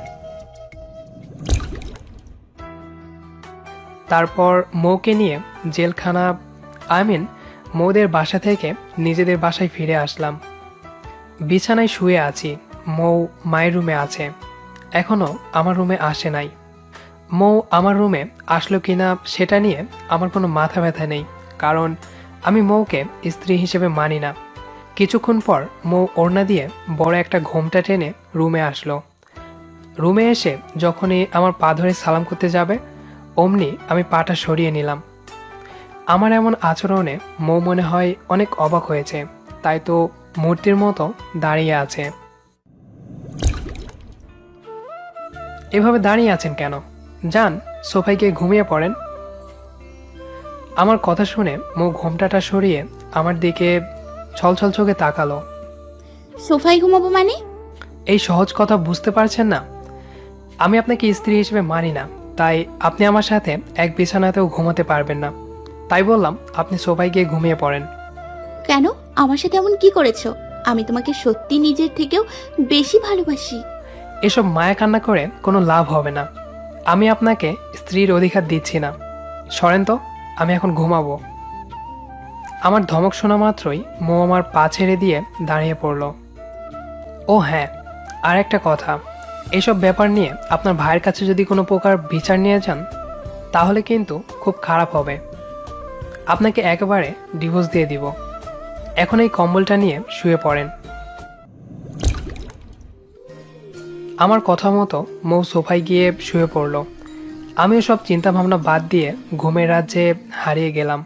তারপর মৌকে নিয়ে জেলখানা মৌদের বাসা থেকে নিজেদের বাসায় ফিরে আসলাম। বিছানায় শুয়ে আছি, মৌ মায়ের রুমে আছে। এখনও আমার রুমে আসে নাই। মৌ আমার রুমে আসলো কিনা সেটা নিয়ে আমার কোনো মাথা ব্যথা নেই, কারণ আমি মৌকে স্ত্রী হিসেবে মানি না। কিছুক্ষণ পর মৌ ওড়না দিয়ে বড় একটা ঘোমটা টেনে রুমে আসলো। রুমে এসে যখনই আমার পা ধরে সালাম করতে যাবে, অমনি আমি পাটা সরিয়ে নিলাম। আমার এমন আচরণে মৌ মনে হয় অনেক অবাক হয়েছে, তাই তো মূর্তির মতো দাঁড়িয়ে আছে। এভাবে দাঁড়িয়ে আছেন কেন? যান সোফায় গিয়ে ঘুমিয়ে পড়েন। আমার কথা শুনে মৌ ঘোমটাটা সরিয়ে আমার দিকে ছলছল চোখে তাকালো। সোফায় ঘুমাবো মানে? এই সহজ কথা বুঝতে পারছেন না? আমি আপনাকে স্ত্রী হিসেবে মানি না, তাই আপনি আমার সাথে এক বিছানাতেও ঘুমাতে পারবেন না। তাই বললাম আপনি সোফায় গিয়ে ঘুমিয়ে পড়েন। কেন? আমার সাথে এমন কি করেছো? আমি তোমাকে সত্যি নিজের থেকেও বেশি ভালোবাসি। এসব মায়া কান্না করে কোনো লাভ হবে না। আমি আপনাকে স্ত্রীর অধিকার দিচ্ছি না। সরেন তো, আমি এখন ঘুমাবো। আমার ধমক শোনা মাত্রই মৌ আমার পা ছেড়ে দিয়ে দাঁড়িয়ে পড়ল। ও হ্যাঁ, আর একটা কথা, এসব ব্যাপার নিয়ে আপনার ভাইয়ের কাছে যদি কোনো প্রকার বিচার নিয়ে যান তাহলে কিন্তু খুব খারাপ হবে। আপনাকে একেবারে ডিভোর্স দিয়ে দিব। এখন এই কম্বলটা নিয়ে শুয়ে পড়েন। আমার কথা মতো মৌ সোফায় গিয়ে শুয়ে পড়ল। আমিও সব চিন্তাভাবনা বাদ দিয়ে ঘুমের রাজ্যে হারিয়ে গেলাম।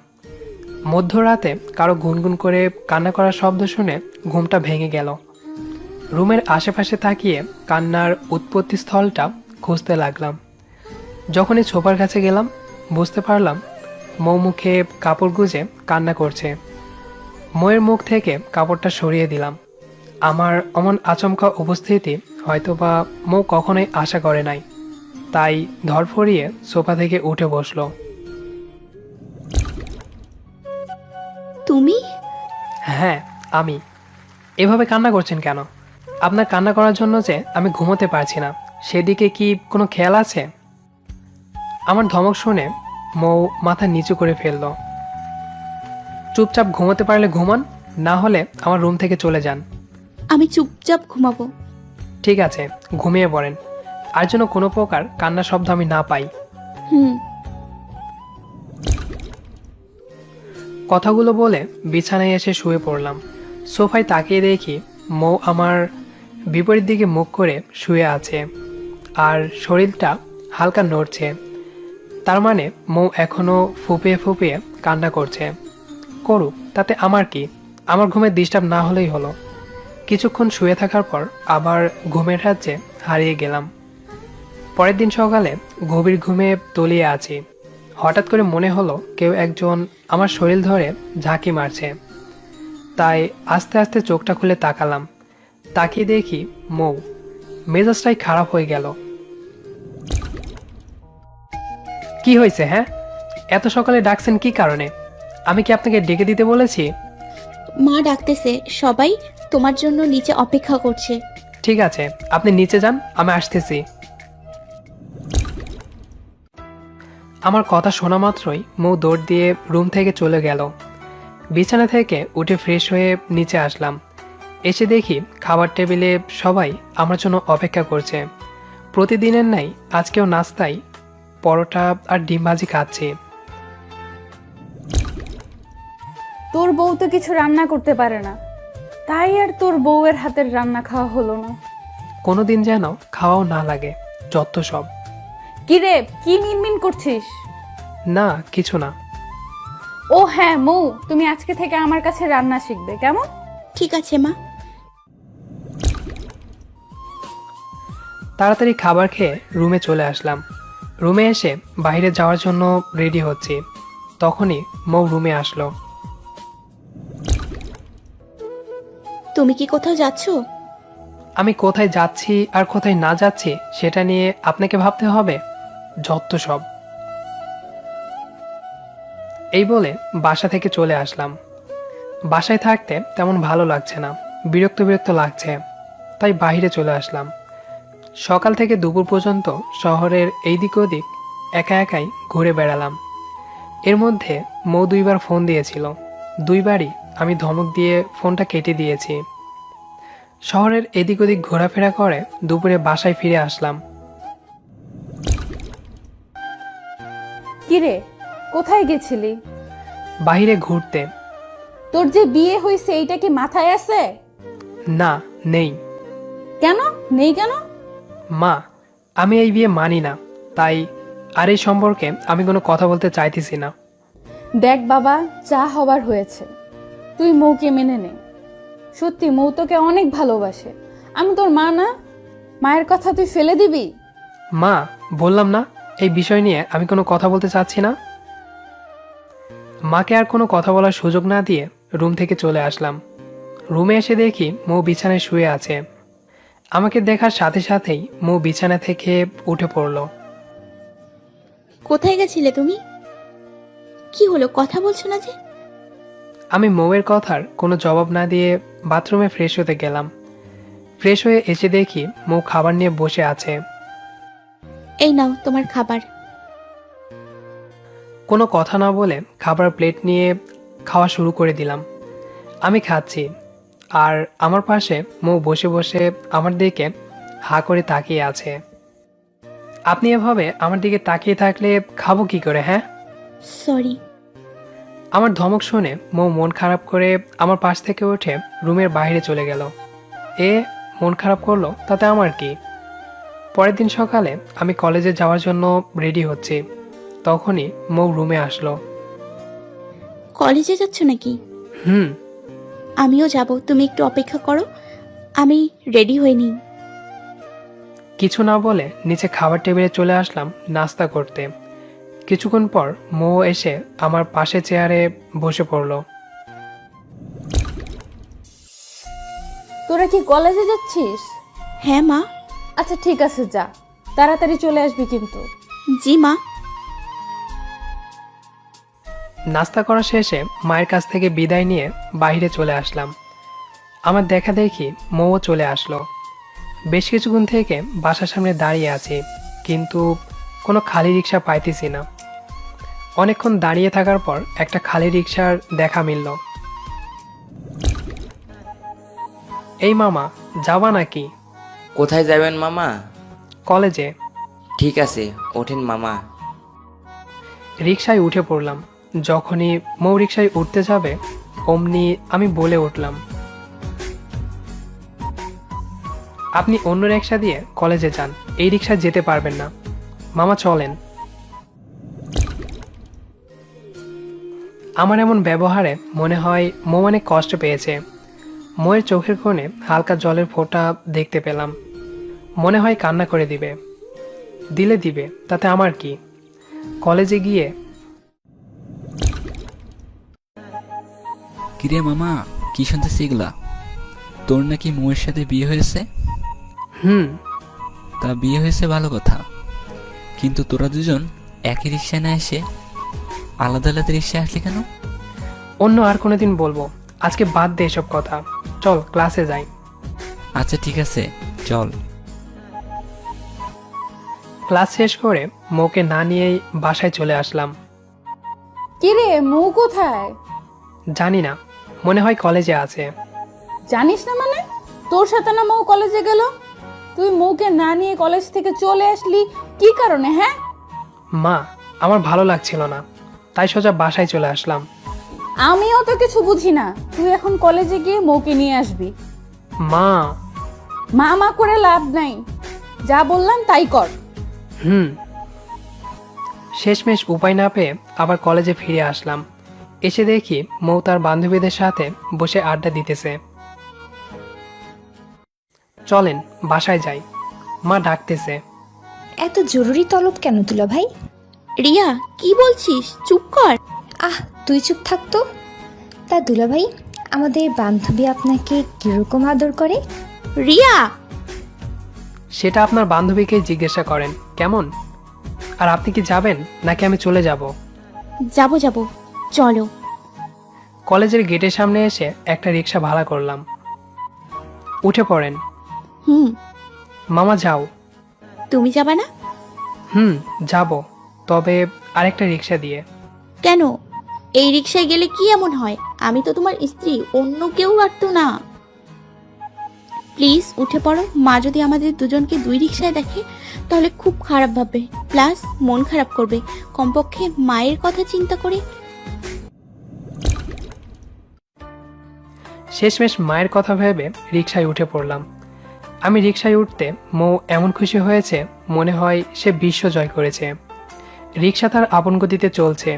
মধ্যরাতে কারো গুনগুন করে কান্না করার শব্দ শুনে ঘুমটা ভেঙে গেল। রুমের আশেপাশে তাকিয়ে কান্নার উৎপত্তিস্থলটা খুঁজতে লাগলাম। যখনই সোফার কাছে গেলাম বুঝতে পারলাম মৌ মুখে কাপড় গুজে কান্না করছে। মৌয়ের মুখ থেকে কাপড়টা সরিয়ে দিলাম। আমার অমন আচমকা উপস্থিতি হয়তোবা মৌ কখনোই আশা করে নাই, তাই ধরফরিয়ে সোফা থেকে উঠে বসলো। তুমি? হ্যাঁ আমি। এভাবে কান্না করছেন কেন? আপনার কান্না করার জন্য যে আমি ঘুমোতে পারছি না সেদিকে কি কোনো খেয়াল আছে? আমার ধমক শুনে মৌ মাথা নিচু করে ফেলল। চুপচাপ ঘুমোতে পারলে ঘুমান, না হলে আমার রুম থেকে চলে যান। আমি চুপচাপ ঘুমাবো। ঠিক আছে, ঘুমিয়ে পড়েন, আর যেন কোনো প্রকার কান্নার শব্দ আমি না পাই। হুম। কথাগুলো বলে বিছানায় এসে শুয়ে পড়লাম। সোফায় তাকিয়ে দেখি মৌ আমার বিপরীত দিকে মুখ করে শুয়ে আছে আর শরীরটা হালকা নড়ছে। তার মানে মৌ এখনো ফুপিয়ে ফুপিয়ে কান্না করছে। করুক, তাতে আমার কি? আমার ঘুমে ডিস্টার্ব না হলেই হলো। কিছুক্ষণ শুয়ে থাকার পর আবার ঘুমের রাজ্যে হারিয়ে গেলাম। পরের দিন সকালে গভীর ঘুমে তলিয়ে আছি। হঠাৎ করে মনে হলো কেউ একজন আমার শরীর ধরে ঝাঁকি মারছে। তাই আস্তে আস্তে চোখটা খুলে তাকালাম। তাকিয়ে দেখি মৌ। মেজাজটাই খারাপ হয়ে গেল। কি হয়েছে? হ্যাঁ, এত সকালে ডাকছেন কি কারণে? আমি কি আপনাকে ডেকে দিতে বলেছি? মা ডাকতেছে, সবাই তোমার জন্য নিচে অপেক্ষা করছে। ঠিক আছে, আপনি নিচে যান, আমি আসতেছি। আমার কথা শোনা মাত্রই মৌ দৌড় দিয়ে রুম থেকে চলে গেল। বিছানা থেকে উঠে ফ্রেশ হয়ে নিচে আসলাম। এসে দেখি খাবার টেবিলে সবাই আমার জন্য অপেক্ষা করছে। প্রতিদিনের নাই আজকেও নাস্তায় পরোটা আর ডিম ভাজি খাচ্ছি। তোর বউ তো কিছু রান্না করতে পারে না, তাই আর তোর বউয়ের হাতের রান্না খাওয়া হলো না। কোনোদিন যেন খাওয়াও না লাগে, যত সব। কি রে, কি মিনমিন করছিস? না, কিছু না। ও হ্যাঁ মৌ, তুমি আজকে থেকে আমার কাছে রান্না শিখবে, কেমন? ঠিক আছে মা। তাড়াতাড়ি খাবার খেয়ে রুমে চলে আসলাম। রুমে এসে বাইরে যাওয়ার জন্য রেডি হচ্ছি, তখনই মৌ রুমে আসলো। তুমি কি কোথাও যাচ্ছ? আমি কোথায় যাচ্ছি আর কোথায় না যাচ্ছি সেটা নিয়ে আপনাকে ভাবতে হবে, যত সব। এই বলে বাসা থেকে চলে আসলাম। বাসায় থাকতে তেমন ভালো লাগছে না, বিরক্ত বিরক্ত লাগছে, তাই বাইরে চলে আসলাম। সকাল থেকে দুপুর পর্যন্ত শহরের এইদিক ওদিক একা একাই ঘুরে বেড়ালাম। এর মধ্যে মৌ 2বার ফোন দিয়েছিল, 2বারই আমি ধমক দিয়ে ফোনটা কেটে দিয়েছি। শহরের এদিক ওদিক ঘোরাফেরা করে দুপুরে বাসায় ফিরে আসলাম। কিরে, কোথায় গেছিলি? বাইরে ঘুরতে। তোর যে বিয়ে হয়েছে এইটা কি মাথায় আছে? না, নেই। কেন নেই? কেন? মা, আমি এই বিয়ে মানি না, তাই আর এই সম্পর্কে আমি কোনো কথা বলতে চাইতেছি না। দেখ বাবা, যা হবার হয়েছে, তুই মৌকে মেনে নে। সত্যি মৌ তোকে অনেক ভালোবাসে। আমি তোর মা না? মায়ের কথা তুই ফেলে দিবি? মা, বললাম না এই বিষয় নিয়ে আমি কোনো কথা বলতে চাচ্ছি না। মাকে আর কোনো কথা বলার সুযোগ না দিয়ে রুম থেকে চলে আসলাম। রুমে এসে দেখি মৌ বিছানায় শুয়ে আছে। আমাকে দেখার সাথে সাথেই মৌ বিছানা থেকে উঠে পড়ল। কোথায় গেছিলে তুমি? কি হলো, কথা বলছো না যে? আমি মৌয়ের কথার কোনো জবাব না দিয়ে বাথরুমে ফ্রেশ হতে গেলাম। ফ্রেশ হয়ে এসে দেখি মৌ খাবার নিয়ে বসে আছে। এই নাও তোমার খাবার। কোনো কথা না বলে খাবার প্লেট নিয়ে খাওয়া শুরু করে দিলাম। আমি খাচ্ছি, আর আমার পাশে মৌ বসে বসে আমার দিকে হা করে তাকিয়ে আছে। আপনি এভাবে আমার দিকে তাকিয়ে থাকলে খাবো কি করে? হ্যাঁ, সরি। আমার ধমক শুনে মৌ মন খারাপ করে আমার পাশ থেকে উঠে রুমের বাইরে চলে গেল। মন খারাপ করলো তাতে আমার কি? পরের দিন সকালে আমি কলেজে যাওয়ার জন্য রেডি হচ্ছি, তখনই মৌ রুমে আসলো। কলেজে যাচ্ছ নাকি? হুম। আমিও যাব, তুমি একটু অপেক্ষা করো, আমি রেডি হয়ে নিই। কিছু না বলে নিচে খাবার টেবিলে চলে আসলাম নাস্তা করতে। কিছুক্ষণ পর মৌ এসে আমার পাশে চেয়ারে বসে পড়লো। তোরা কি কলেজে যাচ্ছিস? হ্যাঁ মা। আচ্ছা ঠিক আছে, যা, তাড়াতাড়ি চলে আসবি কিন্তু। জি মা। নাস্তা করা শেষে মায়ের কাছ থেকে বিদায় নিয়ে বাইরে চলে আসলাম। আমার দেখা দেখি মৌ চলে আসলো। বেশ কিছুক্ষণ থেকে বাসার সামনে দাঁড়িয়ে আছি, কিন্তু কোনো খালি রিক্সা পাইতেছি না। অনেকক্ষণ দাঁড়িয়ে থাকার পর একটা খালি রিক্সার দেখা মিলল। এই মামা, যাবা নাকি? কোথায় যাবেন মামা? কলেজে। ঠিক আছে, ওঠেন মামা। রিক্সায় উঠে পড়লাম। যখনই মৌ রিক্সায় উঠতে যাবে অমনি আমি বলে উঠলাম, আপনি অন্য রিক্সা দিয়ে কলেজে যান, এই রিক্সায় যেতে পারবেন না। মামা চলেন। আমার এমন ব্যবহারে মনে হয় মৌ অনেক কষ্ট পেয়েছে। মৌয়ের চোখের কোণে হালকা জলের ফোঁটা দেখতে পেলাম। মনে হয় কান্না করে দিবে। দিবে, তাতে আমার কি? কলেজে গিয়ে কিরে মামা, কি শুনতেছি এগুলা? তোর নাকি মৌয়ের সাথে বিয়ে হয়েছে? তা বিয়ে হয়েছে ভালো কথা, কিন্তু তোরা দুজন একই রিক্সায় না এসে আলাদা আলাদা রিক্সায় আসলি কেন? অন্য আর কোনোদিন বলবো, আজকে বাদ দে এসব কথা, চল ক্লাসে যাই। আচ্ছা ঠিক আছে, চল। ক্লাস শেষ করে মৌকে না নিয়েই বাসায় চলে আসলাম। কিরে, মৌ কোথায়? জানি না, মনে হয় কলেজে আছে। জানিস না মানে? তোর সাথে না মৌ কলেজে গেল? তুই মৌকে না নিয়ে কলেজ থেকে চলে আসলি কি কারণে? হ্যাঁ, মা, আমার ভালো লাগছিল না, তাই সোজা বাসায় চলে আসলাম। আমিও তো কিছু বুঝি না। তুই এখন কলেজে গিয়ে মৌকে নিয়ে আসবি। মা। মা করে লাভ নাই, যা বললাম তাই কর। শেষমেশ উপায় না পেয়ে আবার কলেজে ফিরে আসলাম। এসে দেখি মৌ তার বান্ধবীদের সাথে বসে আড্ডা দিতেছে। চলেন বাসায় যাই, মা ডাকতেছে। এত জরুরি তলব কেন তুলা ভাই? রিয়া, কি বলছিস? চুপ কর। তুই চুপ থাকতো। তা দুলা ভাই, আমাদের বান্ধবী আপনাকে কিরকম আদর করে? রিয়া। সেটা আপনার বান্ধবীকে জিজ্ঞাসা করেন কেমন। আর আপনি কি যাবেন নাকি আমি চলে যাব? যাব, চলো। কলেজের গেটের সামনে এসে একটা রিক্সা ভাড়া করলাম। উঠে পড়েন। মামা যাও। তুমি যাবে না? যাব, তবে আরেকটা রিক্সা দিয়ে। কেন? এই রিক্সায় গেলে কি এমন হয়? আমি তো তোমার স্ত্রী, অন্য কেউ আর তো না। প্লিজ উঠে পড়ো। মা যদি আমাদের দুজনকে দুই রিক্সায় দেখে তাহলে খুব খারাপ ভাববে, প্লাস মন খারাপ করবে। কমপক্ষে মায়ের কথা চিন্তা করে। শেষমেশ মায়ের কথা ভেবে রিক্সায় উঠে পড়লাম। আমি রিক্সায় উঠতে মৌ এমন খুশি হয়েছে মনে হয় সে বিশ্ব জয় করেছে। রিক্সা তার আপন গতিতে চলছে,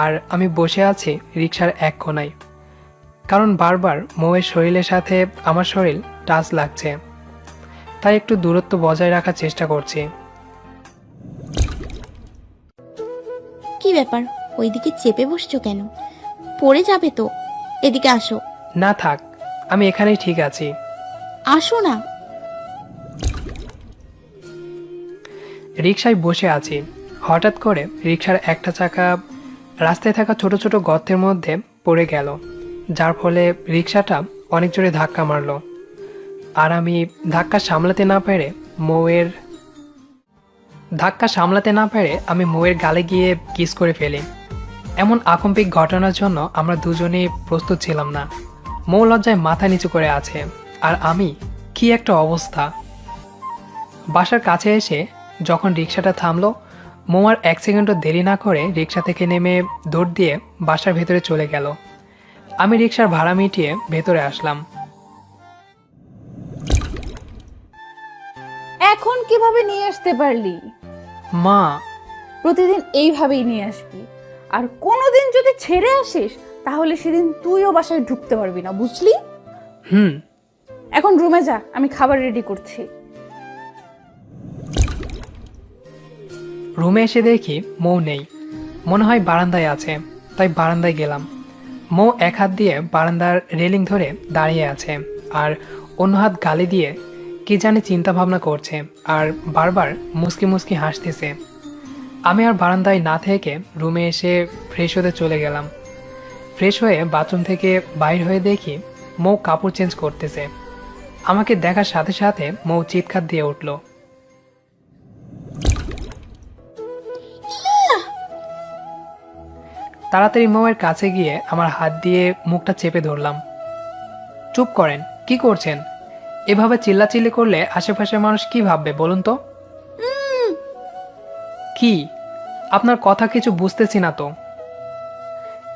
আর আমি বসে আছি রিক্সার এক কোণায়। কারণ বারবার মৌয়ের শরীরের সাথে আমার শরীর টাচ লাগছে, তাই একটু দূরত্ব বজায় রাখার চেষ্টা করছি। কি ব্যাপার, ওইদিকে চেপে বসছো কেন? পড়ে যাবে তো। এদিকে আসো। না থাক, আমি এখানেই ঠিক আছি। আসো না। রিক্সায় বসে আছি, হঠাৎ করে রিক্সার একটা চাকা রাস্তায় থাকা ছোট ছোট গর্তের মধ্যে পড়ে গেল, যার ফলে রিক্সাটা অনেক জোরে ধাক্কা মারলো। আর আমি ধাক্কা সামলাতে না পেরে আমি মৌয়ের গালে গিয়ে কিস করে ফেলি। এমন আকম্পিক ঘটনার জন্য আমরা দুজনেই প্রস্তুত ছিলাম না। মৌ লজ্জায় মাথা নিচু করে আছে, আর আমি কি একটা অবস্থা। বাসার কাছে এসে যখন রিক্সাটা থামলো, মৌ আর 1 সেকেন্ডও দেরি না করে রিক্সা থেকে নেমে দৌড় দিয়ে বাসার ভেতরে চলে গেল। আমি রিক্সার ভাড়া মিটিয়ে ভেতরে আসলাম। এখন কিভাবে নিয়ে আসতে পারলি? মা, প্রতিদিন এইভাবেই নিয়ে আসবি, আর কোনোদিন যদি ছেড়ে আসিস তাহলে সেদিন তুইও বাসায় ঢুকতে পারবি না, বুঝলি? হুম। এখন রুমে যা, আমি খাবার রেডি করছি। রুমে এসে দেখি মৌ নেই, মনে হয় বারান্দায় আছে, তাই বারান্দায় গেলাম। মৌ এক হাত দিয়ে বারান্দার রেলিং ধরে দাঁড়িয়ে আছে, আর অন্য হাত গালে দিয়ে কি জানি চিন্তা ভাবনা করছে, আর বারবার মুসকি মুসকি হাসতেছে। আমি আর বারান্দায় না থেকে রুমে এসে ফ্রেশ হতে চলে গেলাম। ফ্রেশ হয়ে বাথরুম থেকে বাইর হয়ে দেখি মৌ কাপড় চেঞ্জ করতেছে। আমাকে দেখার সাথে সাথে মৌ চিৎকার দিয়ে উঠল। তাড়াতাড়ি মৌয়ের কাছে গিয়ে আমার হাত দিয়ে মুখটা চেপে ধরলাম। চুপ করেন, কি করছেন? এভাবে চিল্লাচিল্লি করলে আশেপাশের মানুষ কি ভাববে বলুন তো? কি, আপনার কথা কিছু বুঝতেছি না তো।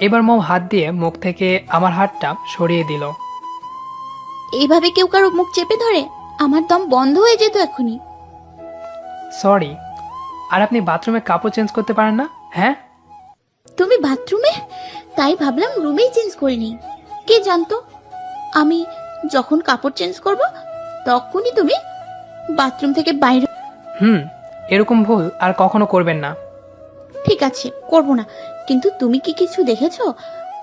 এবার মৌ হাত দিয়ে মুখ থেকে আমার হাতটা সরিয়ে দিল। এইভাবে কেউ কারো মুখ চেপে ধরে? আমার দম বন্ধ হয়ে যেত এখনই। সরি। আর আপনি বাথরুমে কাপড় চেঞ্জ করতে পারেন না? হ্যাঁ, তুমি বাথরুমে? তাই ভাবলাম রুমেই চেঞ্জ করে নিই। কে জানতো আমি যখন কাপড় চেঞ্জ করব তখনই তুমি বাথরুম থেকে বাইরে। এরকম ভুল আর কখনো করবেন না। ঠিক আছে, করব না, কিন্তু তুমি কি কিছু দেখেছো?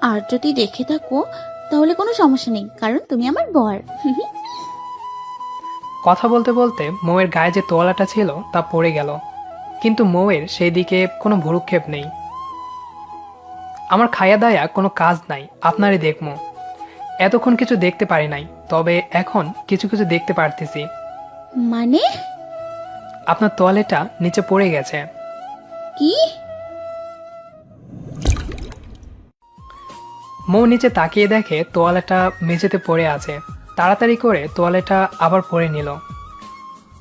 আর যদি দেখে থাকো তাহলে কোনো সমস্যা নেই, কারণ তুমি আমার বর। কথা বলতে বলতে মৌয়ের গায়ে যে তোয়ালাটা ছিল তা পড়ে গেল, কিন্তু মৌয়ের সেই দিকে কোনো ভ্রুক্ষেপ নেই। আমার খায়া দায়া কোনো কাজ নাই, আপনারই দেখমো। এতক্ষণ কিছু দেখতে পারি নাই, তবে এখন কিছু কিছু দেখতে পারতেছি। মানে? আপনার তোয়ালেটা নিচে পড়ে গেছে। কি? মৌ নিচে তাকিয়ে দেখে তোয়ালেটা মেঝেতে পড়ে আছে। তাড়াতাড়ি করে তোয়ালেটা আবার পরে নিল।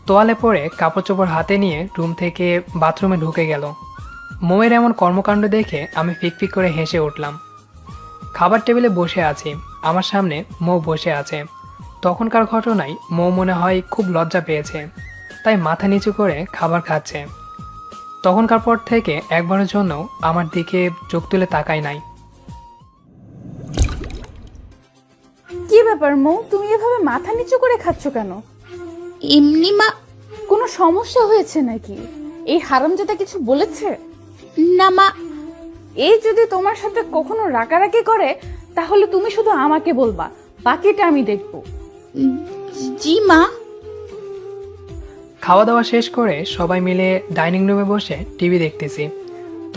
তোয়ালে পরে কাপড় চোপড় হাতে নিয়ে রুম থেকে বাথরুমে ঢুকে গেল। মৌয়ের এমন কর্মকাণ্ড দেখে আমি ফিকফিক করে হেসে উঠলাম। খাবার টেবিলে বসে আছি, আমার সামনে মৌ বসে আছে। তখনকার ঘটনায় মৌ মনে হয় খুব লজ্জা পেয়েছে, তাই মাথা নিচু করে খাবার খাচ্ছে। তখনকার পর থেকে একবারের জন্য আমার দিকে চোখ তুলে তাকায় নাই। কি ব্যাপার মৌ, তুমি এভাবে মাথা নিচু করে খাচ্ছ কেন? এমনি মা। কোনো সমস্যা হয়েছে নাকি? এই হারামজাদা কিছু বলেছে? না মা। এই যদি তোমার সাথে কখনো রাগারাগি করে তাহলে তুমি শুধু আমাকে বলবা, বাকিটা আমি দেখব। জি মা। খাওয়া দাওয়া শেষ করে সবাই মিলে ডাইনিং রুমে বসে টিভি দেখতেছি।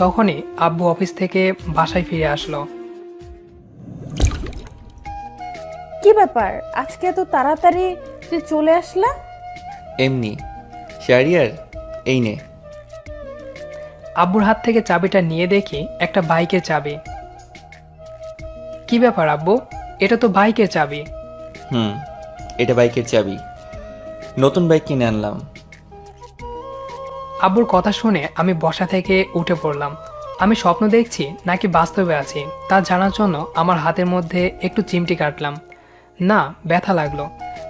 তখনই আব্বু অফিস থেকে বাসায় ফিরে আসলো। কি ব্যাপার, আজকে এত তাড়াতাড়ি যে চলে আসলা? এমনি। শাহরিয়ার, এই নে। আব্বুর হাত থেকে চাবিটা নিয়ে দেখি একটা বাইকের চাবি। কি ব্যাপার আব্বু, এটা তো বাইকের চাবি। এটা বাইকের চাবি, নতুন বাইক কিনে আনলাম। আব্বুর কথা শুনে আমি বসা থেকে উঠে পড়লাম। আমি স্বপ্ন দেখছি নাকি বাস্তবে আছি তা জানার জন্য আমার হাতের মধ্যে একটু চিমটি কাটলাম। না, ব্যথা লাগলো।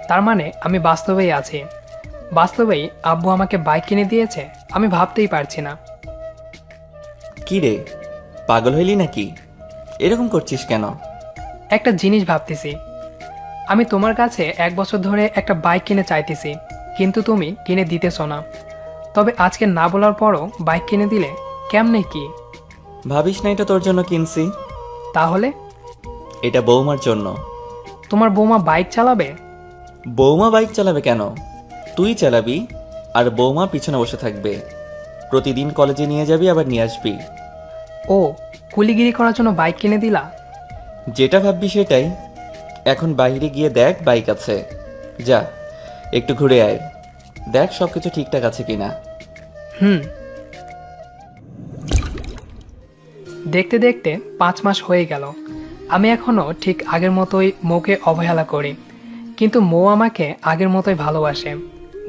তার মানে আমি বাস্তবেই আছি। বাস্তবেই আব্বু আমাকে বাইক কিনে দিয়েছে, আমি ভাবতেই পারছি না। কি রে, পাগল হইলি নাকি? এরকম করছিস কেন? একটা জিনিস ভাবতেছি, আমি তোমার কাছে 1 বছর ধরে একটা বাইক কিনে চাইতেছি, কিন্তু তুমি কিনে দিতেছ না। তবে আজকে না বলার পরও বাইক কিনে দিলে কেমনে কি? ভাবিস না এটা তোর জন্য কিনছি। তাহলে? এটা বৌমার জন্য। তোমার বৌমা বাইক চালাবে? বৌমা বাইক চালাবে কেন? তুই চালাবি, আর বৌমা পিছনে বসে থাকবে। প্রতিদিন কলেজে নিয়ে যাবি, আবার নিয়ে আসবি। ও, কুলিগিরি করার জন্য বাইক কিনে দিলা? যেটা ভাববি সেটাই। এখন বাইরে গিয়ে দেখ বাইক আছে, যা একটু ঘুরে আয়, দেখ সব কিছু ঠিকঠাক আছে কিনা। হুম। দেখতে দেখতে 5 মাস হয়ে গেল। আমি এখনো ঠিক আগের মতোই মৌকে অবহেলা করি, কিন্তু মৌ আমাকে আগের মতোই ভালোবাসে।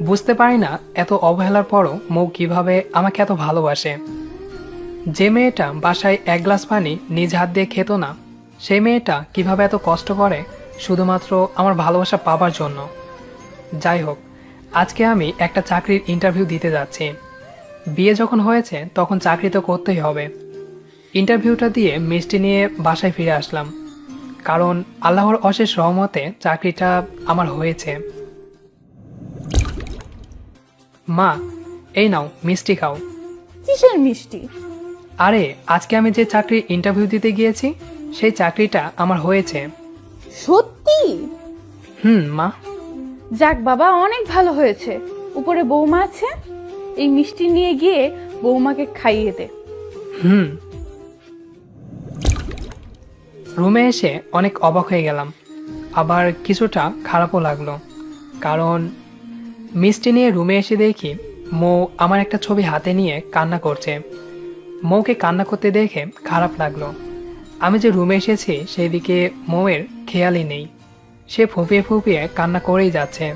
বুঝতে পারি না এত অবহেলার পরও মৌ কিভাবে আমাকে এত ভালোবাসে। যে মেয়েটা বাসায় 1 গ্লাস পানি নিজ হাত দিয়ে খেত না, সেই মেয়েটা কিভাবে এত কষ্ট করে শুধুমাত্র আমার ভালোবাসা পাবার জন্য। যাই হোক, আজকে আমি একটা চাকরির ইন্টারভিউ দিতে যাচ্ছি। বিয়ে যখন হয়েছে তখন চাকরি তো করতেই হবে। ইন্টারভিউটা দিয়ে মিষ্টি নিয়ে বাসায় ফিরে আসলাম, কারণ আল্লাহর অশেষ রহমতে চাকরিটা আমার হয়েছে। মা, এই নাও মিষ্টি খাও। কিসের মিষ্টি? আরে আজকে আমি যে চাকরির ইন্টারভিউ দিতে গিয়েছি সেই চাকরিটা আমার হয়েছে। সত্যি? মা। যাক বাবা, অনেক ভালো হয়েছে। উপরে বৌমা আছে, এই মিষ্টি নিয়ে গিয়ে বৌমাকে খাইয়ে দে। রুমে এসে অনেক অবাক হয়ে গেলাম, আবার কিছুটা খারাপও লাগলো, কারণ মিষ্টি নিয়ে রুমে এসে দেখি মৌ আমার একটা ছবি হাতে নিয়ে কান্না করছে। মৌকে কান্না করতে দেখে খারাপ লাগলো। আমি যে রুমে এসেছি সেই দিকে মৌয়ের খেয়ালই নেই, সে ফুপিয়ে ফুপিয়ে কান্না করেই যাচ্ছে।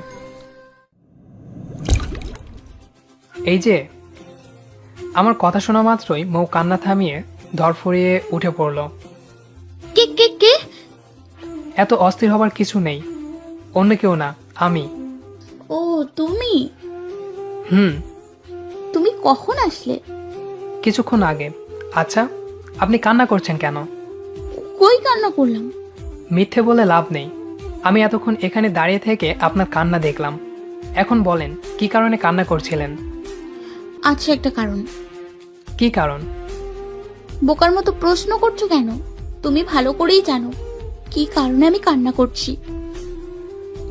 এই যে আমার কথা শোনা মাত্রই মৌ কান্না থামিয়ে ধরফরিয়ে উঠে পড়ল। কে কে কে? এত অস্থির হবার কিছু নেই, অন্য কেউ না, আমি। ও তুমি? তুমি কখন আসলে? কিছুক্ষণ আগে। আচ্ছা, আপনি কান্না করছেন কেন? কই কান্না করলাম? মিথ্যে বলে লাভ নেই, আমি এতক্ষণ এখানে দাঁড়িয়ে থেকে আপনার কান্না দেখলাম। এখন বলেন কি কারণে কান্না করছিলেন? আচ্ছা, একটা কারণ। কি কারণ? বোকার মতো প্রশ্ন করছো কেন? তুমি ভালো করেই জানো কি কারণে আমি কান্না করছি।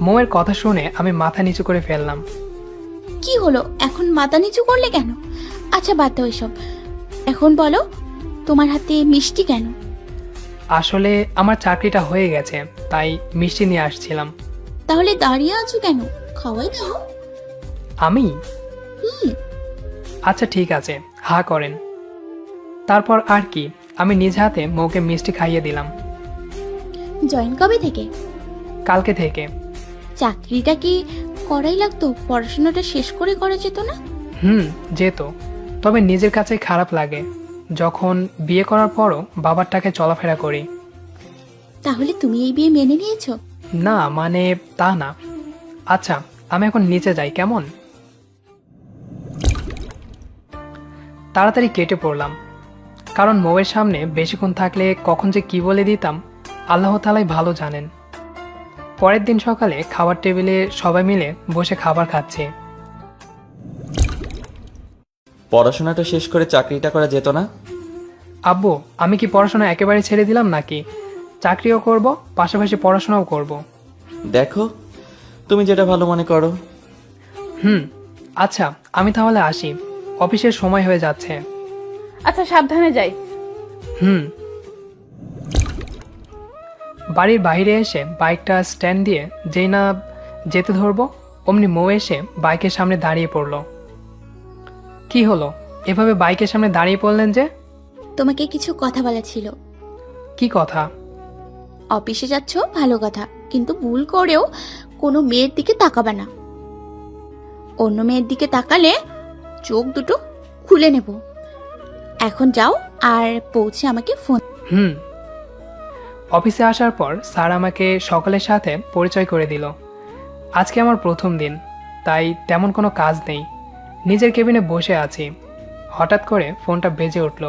মৌয়ের কথা শুনে আমি মাথা নিচু করে ফেললাম। কি হলো, এখন মাথা নিচু করলে কেন? আচ্ছা বাদ দাও এসব, এখন বলো তোমার হাতে মিষ্টি কেন? আসলে আমার চাকরিটা হয়ে গেছে, তাই মিষ্টি নিয়ে আসছিলাম। তাহলে দাঁড়িয়ে আছো কেন? খাওয়াই দাও। আমি? আচ্ছা ঠিক আছে, হা করেন। তারপর আর কি, আমি নিজ হাতে মৌকে মিষ্টি খাইয়ে দিলাম। জয়েন কবে থেকে? কালকে থেকে। চাকরিটা কি করাই লাগতো? পড়াশোনাটা শেষ করে করা যেত না? যেত, তবে নিজের কাছে খারাপ লাগে যখন বিয়ে করার পরও বাবার টাকে চলাফেরা করি। তাহলে তুমি এই বিয়ে মেনে নিয়েছো? না মানে তা না। আচ্ছা আমি এখন নিচে যাই, কেমন? তাড়াতাড়ি কেটে পড়লাম, কারণ মৌয়ের সামনে বেশিক্ষণ থাকলে কখন যে কি বলে দিতাম আল্লাহ তাআলাই ভালো জানেন। পরের দিন সকালে খাবার টেবিলে সবাই মিলে বসে খাবার খাচ্ছে। পড়াশোনাটা শেষ করে চাকরিটা করা যেত না? আব্বু, আমি কি পড়াশোনা একেবারে ছেড়ে দিলাম নাকি? চাকরিও করব, পাশাপাশি পড়াশোনাও করব। দেখো তুমি যেটা ভালো মনে করো। আচ্ছা আমি তাহলে আসি, অফিসের সময় হয়ে যাচ্ছে। আচ্ছা সাবধানে যাই। বাড়ির বাইরে এসে বাইকটা স্ট্যান্ড দিয়ে যেই না যেতে ধরবো অমনি মৌ এসে বাইকের সামনে দাঁড়িয়ে পড়ল। কি হলো, এভাবে বাইকের সামনে দাঁড়িয়ে পড়লেন যে? তোমাকে কিছু কথা বলা ছিল। কি কথা? অফিসে যাচ্ছ ভালো কথা, কিন্তু ভুল করেও কোনো মেয়ের দিকে তাকাবে না। অন্য মেয়ের দিকে তাকালে চোখ দুটো খুলে নেব। এখন যাও আর পৌঁছে আমাকে ফোন। অফিসে আসার পর স্যার আমাকে সকলের সাথে পরিচয় করে দিল। আজকে আমার প্রথম দিন, তাই তেমন কোনো কাজ নেই, নিজের কেবিনে বসে আছি। হঠাৎ করে ফোনটা বেজে উঠল।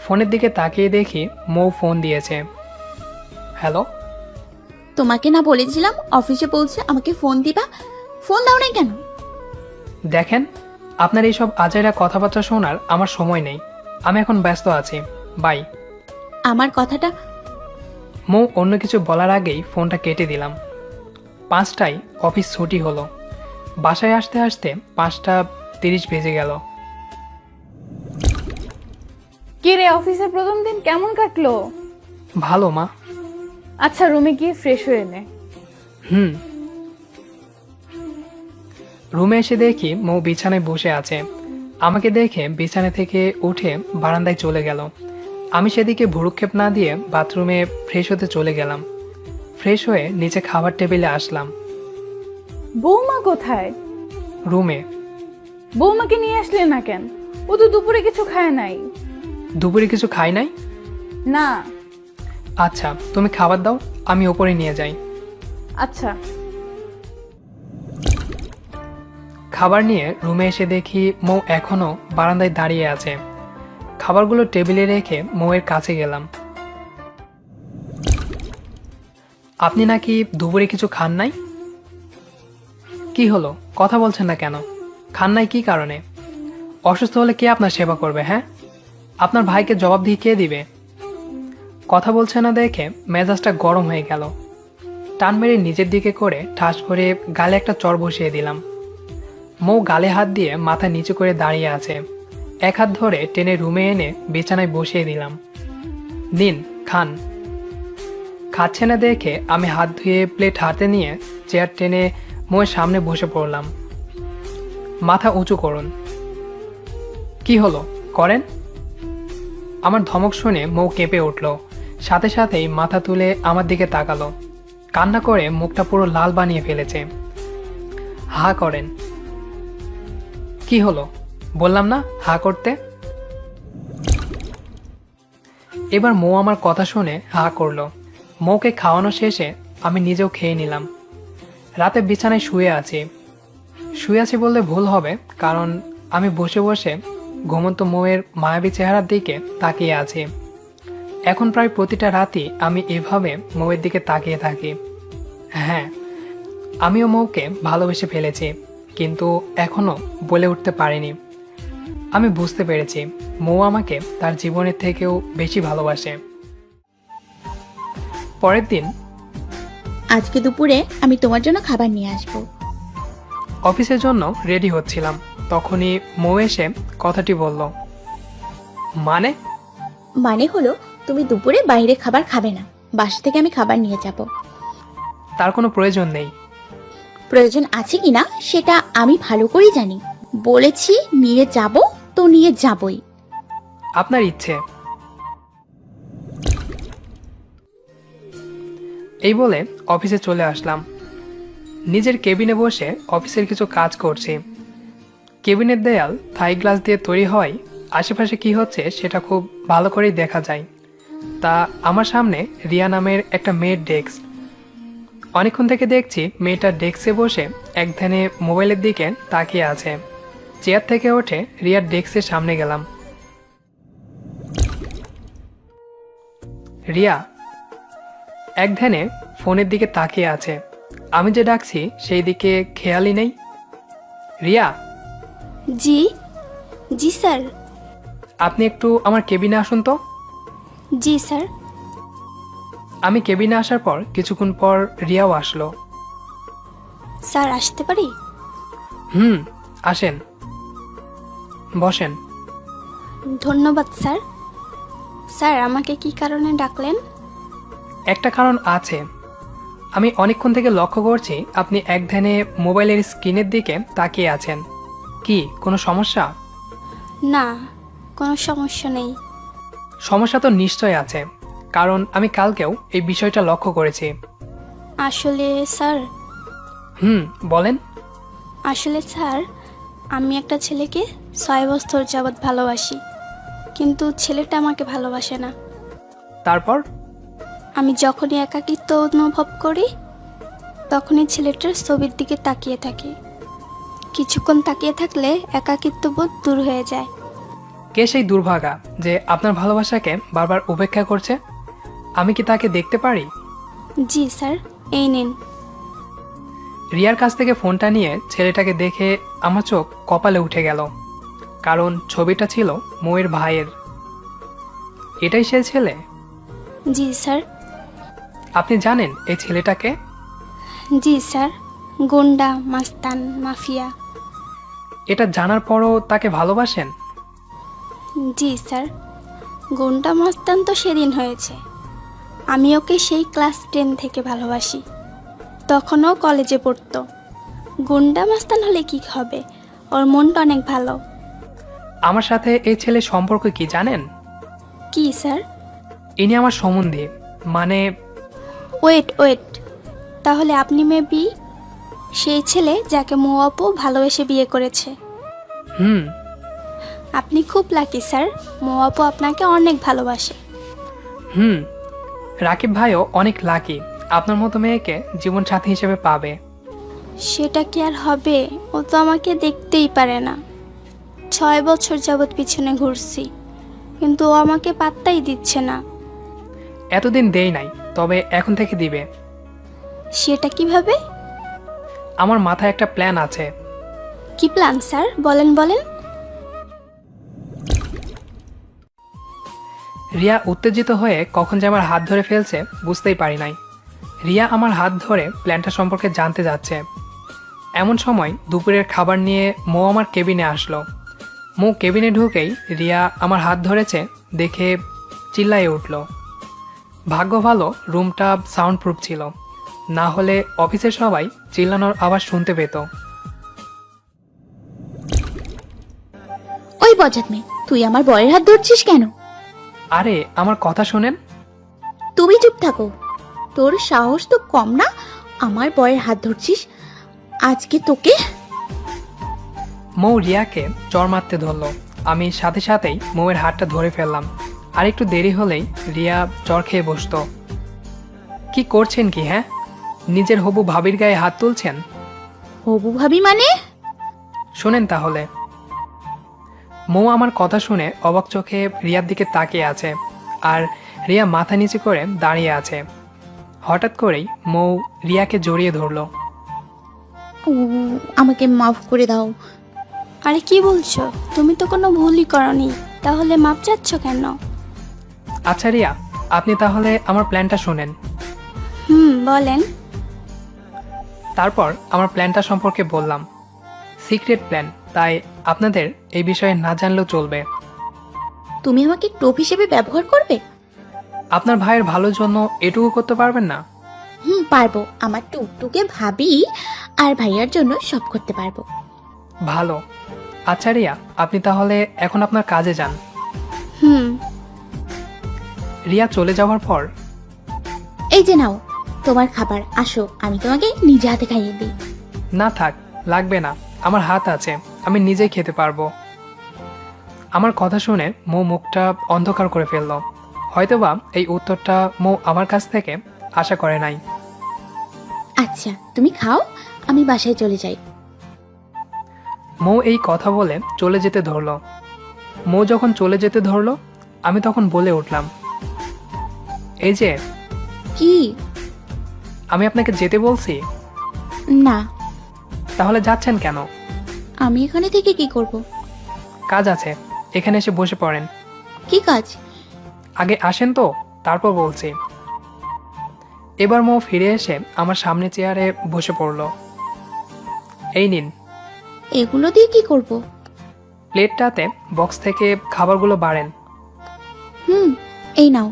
ফোনের দিকে তাকিয়ে দেখি মৌ ফোন দিয়েছে। হ্যালো। তোমাকে না বলেছিলাম অফিসে পৌঁছে আমাকে ফোন দিবা? ফোন দাও নাই কেন? দেখেন, আপনার এইসব আজাইরা কথাবার্তা শোনার আমার সময় নেই, আমি এখন ব্যস্ত আছি, বাই। আমার কথাটা। মৌ অন্য কিছু বলার আগেই ফোনটা কেটে দিলাম। 5টায় অফিস ছুটি হলো। বাসায় আসতে আসতে 5:30 বেজে গেল। কি রে, অফিসের প্রথম দিন কেমন কাটলো? ভালো মা। আচ্ছা, রুমে গিয়ে ফ্রেশ হয়ে নে। হুম। রুমে এসে দেখি মৌ বিছানায় বসে আছে। আমাকে দেখে বিছানা থেকে উঠে বারান্দায় চলে গেল। আমি সেদিকে ভ্রুক্ষেপ না দিয়ে বাথরুমে ফ্রেশ হতে চলে গেলাম। ফ্রেশ হয়ে নিচে খাবার টেবিলে আসলাম। বৌমা কোথায়? রুমে। বৌমাকে নিয়ে আসলে না কেন? ও তো দুপুরে কিছু খায় নাই। দুপুরে কিছু খাই নাই? না। আচ্ছা, তুমি খাবার দাও, আমি ওপরে নিয়ে যাই। আচ্ছা। খাবার নিয়ে রুমে এসে দেখি মৌ এখনো বারান্দায় দাঁড়িয়ে আছে। খাবারগুলো টেবিলে রেখে মৌয়ের কাছে গেলাম। আপনি নাকি দুপুরে কিছু খান নাই? কি হলো, কথা বলছেন না কেন? খান নাই কি কারণে? অসুস্থ হলে কে আপনার সেবা করবে? হ্যাঁ, আপনার ভাইকে জবাব দিয়ে কে দিবে? কথা বলছে না দেখে মেজাজটা গরম হয়ে গেল। টান মেরে নিজের দিকে করে ঠাস করে গালে একটা চড় বসিয়ে দিলাম। মৌ গালে হাত দিয়ে মাথা নিচু করে দাঁড়িয়ে আছে। এক হাত ধরে টেনে রুমে এনে বিছানায় বসিয়ে দিলাম। নিন, খান। খাচ্ছে না দেখে আমি হাত ধুয়ে প্লেট হাতে নিয়ে চেয়ার টেনে মৌয়ের সামনে বসে পড়লাম। মাথা উঁচু করুন। কি হলো, করেন। আমার ধমক শুনে মৌ কেঁপে উঠল। সাথে সাথেই মাথা তুলে আমার দিকে তাকালো। কান্না করে মুখটা পুরো লাল বানিয়ে ফেলেছে। হা করেন। কি হলো, বললাম না হা করতে। এবার মৌ আমার কথা শুনে হা করলো। মৌকে খাওয়ানো শেষে আমি নিজেও খেয়ে নিলাম। রাতে বিছানায় শুয়ে আছি বললে ভুল হবে, কারণ আমি বসে বসে ঘুমন্ত মৌয়ের মায়াবী চেহারার দিকে তাকিয়ে আছি। এখন প্রায় প্রতিটা রাতই আমি এভাবে মৌয়ের দিকে তাকিয়ে থাকি। হ্যাঁ, আমিও মৌকে ভালোবেসে ফেলেছি, কিন্তু এখনো বলে উঠতে পারিনি। আমি বুঝতে পেরেছি মৌ আমাকে তার জীবনের থেকেও বেশি ভালোবাসে। পরের দিন। আজকে দুপুরে আমি তোমার জন্য খাবার নিয়ে আসব। অফিসের জন্য রেডি হচ্ছিলাম, তখনই মৌ এসে কথাটি বলল। মানে হলো তুমি দুপুরে বাইরে খাবার খাবে না, বাসা থেকে আমি খাবার নিয়ে যাব। তার কোনো প্রয়োজন নেই। প্রয়োজন আছে কিনা সেটা আমি ভালো করেই জানি। বলেছি নিয়ে যাব তো নিয়ে যাবই। আপনার ইচ্ছে। এই বলে অফিসে চলে আসলাম। নিজের কেবিনে বসে অফিসের কিছু কাজ করছি। কেবিনের দেয়াল থাই গ্লাস দিয়ে তৈরি হয়, আশেপাশে কি হচ্ছে সেটা খুব ভালো করেই দেখা যায়। তা আমার সামনে রিয়া নামের একটা মেয়ের ডেস্ক। অনেকক্ষণ থেকে দেখছি মেয়েটা ডেস্কে বসে এক ধ্যানে মোবাইলের দিকে তাকিয়ে আছে। চেয়ার থেকে উঠে রিয়ার ডেস্কের সামনে গেলাম। রিয়া এক ধ্যানে ফোনের দিকে তাকিয়ে আছে। আমি যে ডাকছি সেই দিকে খেয়ালই নেই। রিয়া। জি জি স্যার। আপনি একটু আমার কেবিনে আসুন তো। জি স্যার। আমি কেবিনে আসার পর কিছুক্ষণ পর রিয়াও আসলো। স্যার আসতে পারি? আসেন, বসেন। ধন্যবাদ স্যার। স্যার আমাকে কি কারণে ডাকলেন? একটা কারণ আছে। আমি অনেকক্ষণ থেকে লক্ষ্য করছি আপনি এক ধ্যানে মোবাইলের স্ক্রিনের দিকে তাকিয়ে আছেন। কি কোনো সমস্যা? না, কোনো সমস্যা নেই। সমস্যা তো নিশ্চয় আছে, কারণ আমি কালকেও এই বিষয়টা লক্ষ্য করেছি। আসলে স্যার। বলেন। আসলে স্যার, আমি একটা ছেলেকে 6 বছর যাবৎ ভালোবাসি, কিন্তু ছেলেটা আমাকে ভালোবাসে না। তারপর? আমি যখনই একাকিত্ব অনুভব করি তখনই ছেলেটার ছবির দিকে তাকিয়ে থাকি। কিছুক্ষণ তাকিয়ে থাকলে একাকিত্ব বোধ দূর হয়ে যায়। কে সেই দুর্ভাগা যে আপনার ভালোবাসাকে বারবার উপেক্ষা করছে? আমি কি তাকে দেখতে পারি? জি স্যার, এই নিন। রিয়ার কাছ থেকে ফোনটা নিয়ে ছেলেটাকে দেখে আমার চোখ কপালে উঠে গেল, কারণ ছবিটা ছিল মৌয়ের ভাইয়ের। এটাই সে ছেলে? জি স্যার। আপনি জানেন এই ছেলেটাকে? জি স্যার, গুন্ডা, মাস্তান, মাফিয়া। এটা জানার পরও তাকে ভালোবাসেন? জি স্যার, গুন্ডা মাস্তান তো সেদিন হয়েছে, আমি ওকে সেই ক্লাস 10 থেকে ভালোবাসি। তখনও কলেজে পড়তো। গুন্ডা মাস্তান হলে কি হবে, ওর মনটা অনেক ভালো। আমার সাথে এই ছেলের সম্পর্ক কি জানেন? কি স্যার? ইনি আমার সম্বন্ধী, মানে ওয়েট, তাহলে আপনি মেবি সেই ছেলে যাকে মৌ আপু ভালোবেসে বিয়ে করেছে। হুম। আপনি খুব লাকি স্যার, মৌ আপু আপনাকে অনেক ভালোবাসে। হুম, রাকিব ভাইও অনেক লাকি আপনার মতো মেয়েকে জীবন সাথী হিসেবে পাবে। সেটা কি আর হবে, ও তো আমাকে দেখতেই পারে না। 6 বছর যাবৎ পিছনে ঘুরছি, কিন্তু ও আমাকে পাত্তাই দিচ্ছে না। এতদিন দেই নাই, তবে এখন থেকে দিবে। সেটা কিভাবে? আমার মাথায় একটা প্ল্যান আছে। কি প্ল্যান স্যার, বলেন। রিয়া উত্তেজিত হয়ে কখন যে আমার হাত ধরে ফেলছে বুঝতেই পারি নাই। রিয়া আমার হাত ধরে প্ল্যানটা সম্পর্কে জানতে যাচ্ছে। এমন সময় দুপুরের খাবার নিয়ে মৌ আমার কেবিনে আসলো। মৌ কেবিনে ঢুকেই রিয়া আমার হাত ধরেছে দেখে চিল্লায়ে উঠল। ভাগ্য ভালো রুমটা সাউন্ড প্রুফ ছিল, না হলে অফিসের সবাই চিল্লানোর আওয়াজ শুনতে পেত। ওই বজ্জাত মেয়ে, তুই আমার বরের হাত ধরছিস কেন? আরে আমার কথা শোনেন। তুমি চুপ থাকো, তোর সাহস তো কম না, আমার বরের হাত ধরছিস। আজকে তোকে। মৌ রিয়াকে চর মারতে ধরল। আমি সাথে সাথেই মৌয়ের হাতটা ধরে ফেললাম। আর একটু দেরি হলেই রিয়া চর খেয়ে বসত। কি করছেন কি? হ্যাঁ, নিজের হবু ভাবির গায়ে হাত তুলছেন? হবু ভাবি মানে? শোনেন তাহলে। মৌ আমার কথা শুনে অবাক চোখে রিয়ার দিকে তাকিয়ে আছে, আর রিয়া মাথা নিচু করে দাঁড়িয়ে আছে। হঠাৎ করেই মৌ রিয়াকে জড়িয়ে ধরল। আমাকে মাফ করে দাও। আরে কি বলছো, তুমি তো কোনো ভুলই করনি, তাহলে মাপ চাচ্ছ কেন? আচ্ছা রিয়া, আপনি তাহলে আমার প্ল্যানটা শোনেন। বলেন। তারপর আমার প্ল্যানটা সম্পর্কে বললাম। সিক্রেট প্ল্যান, তাই আপনাদের এই বিষয়ে না জানলেও চলবে। তুমি আমাকে টোপ হিসেবে ব্যবহার করবে? আপনার ভাইয়ের ভালোর জন্য এটুকু করতে পারবেন না? পারবো। আমার টুকটুকে ভাবি আর ভাইয়ার জন্য সব করতে পারবো। ভালো। আচ্ছা রিয়া, আপনি তাহলে এখন আপনার কাজে যান। রিয়া চলে যাওয়ার পর, এই যে নাও তোমার খাবার, আসো আমি তোমাকে নিজে হাতে খাইয়ে দিই। না থাক, লাগবে না, আমার হাত আছে, আমি নিজেই খেতে পারবো। আমার কথা শুনে মৌ মুখটা অন্ধকার করে ফেলল। হয়তোবা এই উত্তরটা মৌ আমার কাছ থেকে আশা করে নাই। আচ্ছা তুমি খাও, আমি বাসায় চলে যাই। মৌ এই কথা বলে চলে যেতে ধরল। মৌ যখন চলে যেতে ধরল, আমি তখন বলে উঠলাম, এই যে। কি? আমি আপনাকে যেতে বলছি। না। তাহলে যাচ্ছেন কেন? আমি এখানে থেকে কি করব? কাজ আছে, এখানে এসে বসে পড়েন। কি কাজ? আগে আসেন তো, তারপর বলছি। এবার মৌ ফিরে এসে আমার সামনে চেয়ারে বসে পড়ল। এই নিন। এগুলো দিয়ে কি করব? প্লেটটাতে বক্স থেকে খাবারগুলো বাড়েন। এই নাও।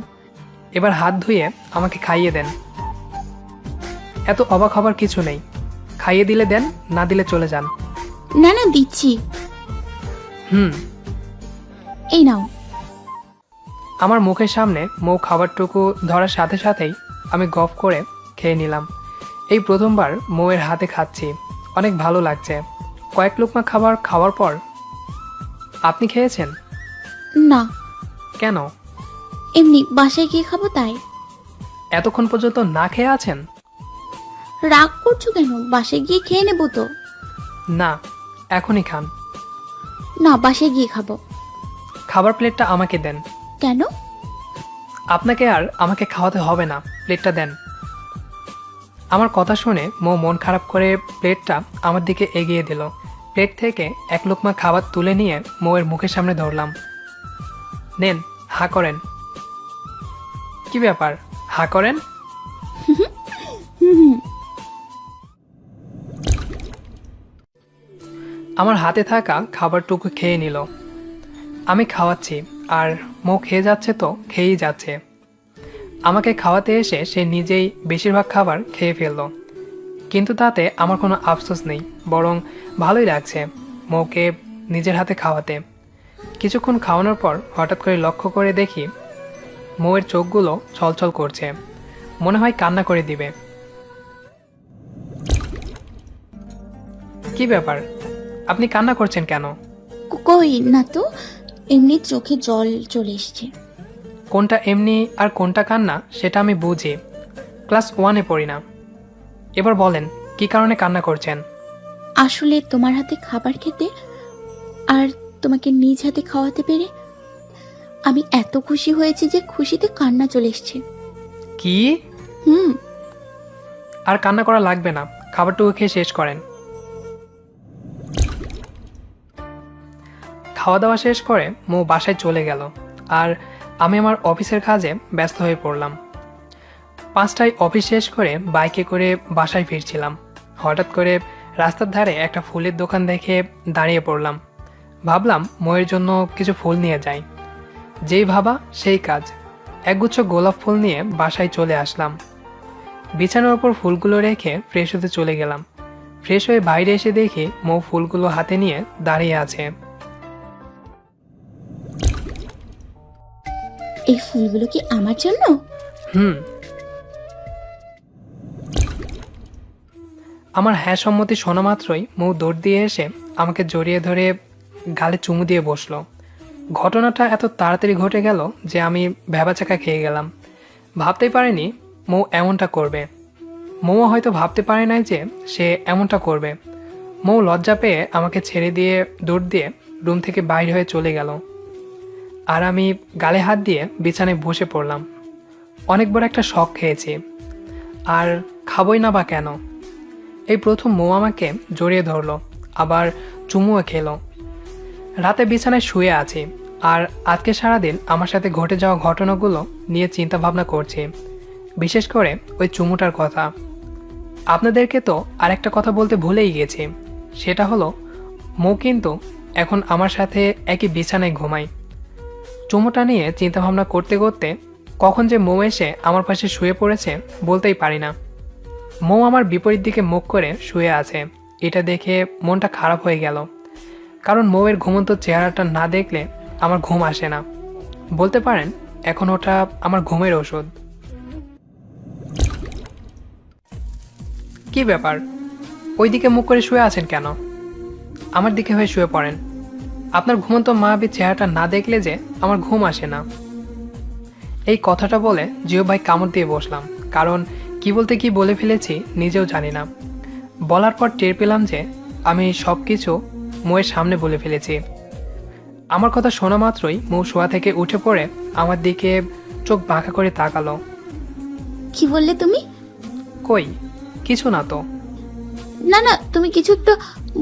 এবার হাত ধুয়ে আমাকে খাইয়ে দেন। এত অবাক হবার কিছু নেই, খাইয়ে দিলে দেন, না দিলে চলে যান। না না, দিচ্ছি। এই নাও। আমার মুখের সামনে মৌ খাবারটুকু ধরার সাথে সাথেই আমি গপ করে খেয়ে নিলাম। এই প্রথমবার মৌয়ের হাতে খাচ্ছি, অনেক ভালো লাগছে। কয়েক লোকমা খাবার খাওয়ার পর, আপনি খেয়েছেন? না। কেন? এমনি, বাসায় গিয়ে খাবো তাই। এতক্ষণ পর্যন্ত না খেয়ে আছেন? রাগ করছো কেন? বাসায় গিয়ে খেয়ে নেবো তো। না, এখনই খান। না, বাসায় গিয়ে খাবো। খাবার প্লেটটা আমাকে দেন। কেন? আপনাকে আর আমাকে খাওয়াতে হবে না, প্লেটটা দেন। আমার কথা শুনে মৌ মন খারাপ করে প্লেটটা আমার দিকে এগিয়ে দিল। প্লেট থেকে এক লোকমা খাবার তুলে নিয়ে মৌয়ের মুখের সামনে ধরলাম। নেন, হা করেন। কি ব্যাপার, হা করেন? আমার হাতে থাকা খাবারটুকু খেয়ে নিল। আমি খাওয়াচ্ছি আর মৌ খেয়ে যাচ্ছে তো খেয়েই যাচ্ছে। আমাকে খাওয়াতে এসে সে নিজেই বেশিরভাগ খাবার খেয়ে ফেলল, কিন্তু তাতে আমার কোনো আফসোস নেই, বরং ভালোই লাগছে মৌকে নিজের হাতে খাওয়াতে। কিছুক্ষণ খাওয়ানোর পর হঠাৎ করে লক্ষ্য করে দেখি মৌয়ের চোখগুলো ছলছল করছে, মনে হয় কান্না করে দিবে। কি ব্যাপার, আপনি কান্না করছেন কেন? কই না তো, এমনি চোখে জল চলে এসছে। কোনটা এমনি আর কোনটা কান্না সেটা আমি বুঝি, ক্লাস 1-এ পড়ি না। এবার বলেন কি কারণে কান্না করছেন? আসলে তোমার হাতে খাবার খেতে আর তোমাকে নিজ হাতে খাওয়াতে পেরে আমি এত খুশি হয়েছি যে খুশিতে কান্না চলে এসছে। কি? হুম। আর কান্না করা লাগবে না, খাবারটুকু খেয়ে শেষ করেন। খাওয়া দাওয়া শেষ করে মৌ বাসায় চলে গেল, আর আমি আমার অফিসের কাজে ব্যস্ত হয়ে পড়লাম। 5টায় অফিস শেষ করে বাইকে করে বাসায় ফিরছিলাম, হঠাৎ করে রাস্তার ধারে একটা ফুলের দোকান দেখে দাঁড়িয়ে পড়লাম। ভাবলাম মৌয়ের জন্য কিছু ফুল নিয়ে যাই। যেই ভাবা সেই কাজ, একগুচ্ছ গোলাপ ফুল নিয়ে বাসায় চলে আসলাম। বিছানার ওপর ফুলগুলো রেখে ফ্রেশ হতে চলে গেলাম। ফ্রেশ হয়ে বাইরে এসে দেখি মৌ ফুলগুলো হাতে নিয়ে দাঁড়িয়ে আছে। এই ফুলগুলো কি আমার জন্য? হুম। আমার হ্যাঁ সম্মতি শোনা মাত্রই মৌ দৌড় দিয়ে এসে আমাকে জড়িয়ে ধরে গালে চুমু দিয়ে বসলো। ঘটনাটা এত তাড়াতাড়ি ঘটে গেল যে আমি ভ্যাবাচাকা খেয়ে গেলাম। ভাবতেই পারিনি মৌ এমনটা করবে। মৌ হয়তো ভাবতে পারে নাই যে সে এমনটা করবে। মৌ লজ্জা পেয়ে আমাকে ছেড়ে দিয়ে দৌড় দিয়ে রুম থেকে বাইরে হয়ে চলে গেল, আর আমি গালে হাত দিয়ে বিছানায় বসে পড়লাম। অনেক বড় একটা শক খেয়েছি, আর খাবই না বা কেন। এই প্রথম মৌ আমাকে জড়িয়ে ধরলো, আবার চুমুও খেলো। রাতে বিছানায় শুয়ে আছি, আর আজকে সারাদিন আমার সাথে ঘটে যাওয়া ঘটনাগুলো নিয়ে চিন্তা ভাবনা করছি, বিশেষ করে ওই চুমুটার কথা। আপনাদেরকে তো আরেকটা কথা বলতে ভুলেই গেছি, সেটা হলো মৌ কিন্তু এখন আমার সাথে একই বিছানায় ঘুমায়। চুমুটা নিয়ে চিন্তা ভাবনা করতে করতে কখন যে মৌ এসে আমার পাশে শুয়ে পড়েছে বলতেই পারি না। মৌ আমার বিপরীত দিকে মুখ করে শুয়ে আছে, এটা দেখে মনটা খারাপ হয়ে গেল, কারণ মৌয়ের ঘুমন্ত চেহারাটা না দেখলে আমার ঘুম আসে না। বলতে পারেন এখন ওটা আমার ঘুমের ওষুধ। কি ব্যাপার, ওই দিকে মুখ করে শুয়ে আছেন কেন? আমার দিকে হয়ে শুয়ে পড়েন। আপনার ঘুমন্ত মায়াবী চেহারাটা না দেখলে যে আমার ঘুম আসে না। এই কথাটা বলে জিও ভাই কামড় দিয়ে বসলাম, কারণ কি বলতে কি বলে ফেলেছি নিজেও জানি না। বলার পর টের পেলাম যে আমি সব কিছু মৌয়ের সামনে বলে ফেলেছি। আমার কথা শোনা মাত্রই মৌ শোয়া থেকে উঠে পড়ে আমার দিকে চোখ বাঁকা করে তাকালো। কি বললে তুমি? কই কিছু না তো। না না, তুমি কিছু একটা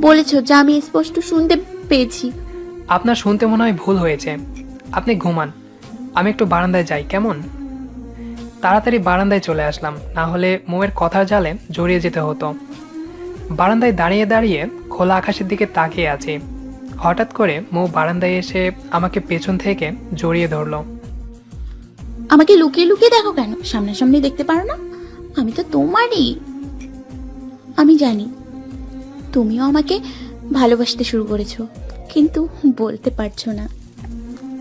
বলেছো যা আমি স্পষ্ট শুনতে পেয়েছি। আপনার শুনতে মনে হয় ভুল হয়েছে। আপনি ঘুমান, আমি একটু বারান্দায় যাই কেমন? তাড়াতাড়ি বারান্দায় চলে আসলাম, না হলে মৌয়ের কথার জালে জড়িয়ে যেতে হতো। বারান্দায় দাঁড়িয়ে দাঁড়িয়ে খোলা আকাশের দিকে তাকিয়ে আছি। হঠাৎ করে মৌ বারান্দায় এসে আমাকে পেছন থেকে জড়িয়ে ধরলো। আমাকে লুকিয়ে লুকিয়ে দেখো কেন? সামনাসামনি দেখতে পারো না? আমি তো তোমারই। আমি জানি তুমিও আমাকে ভালোবাসতে শুরু করেছো, কিন্তু বলতে পারছো না।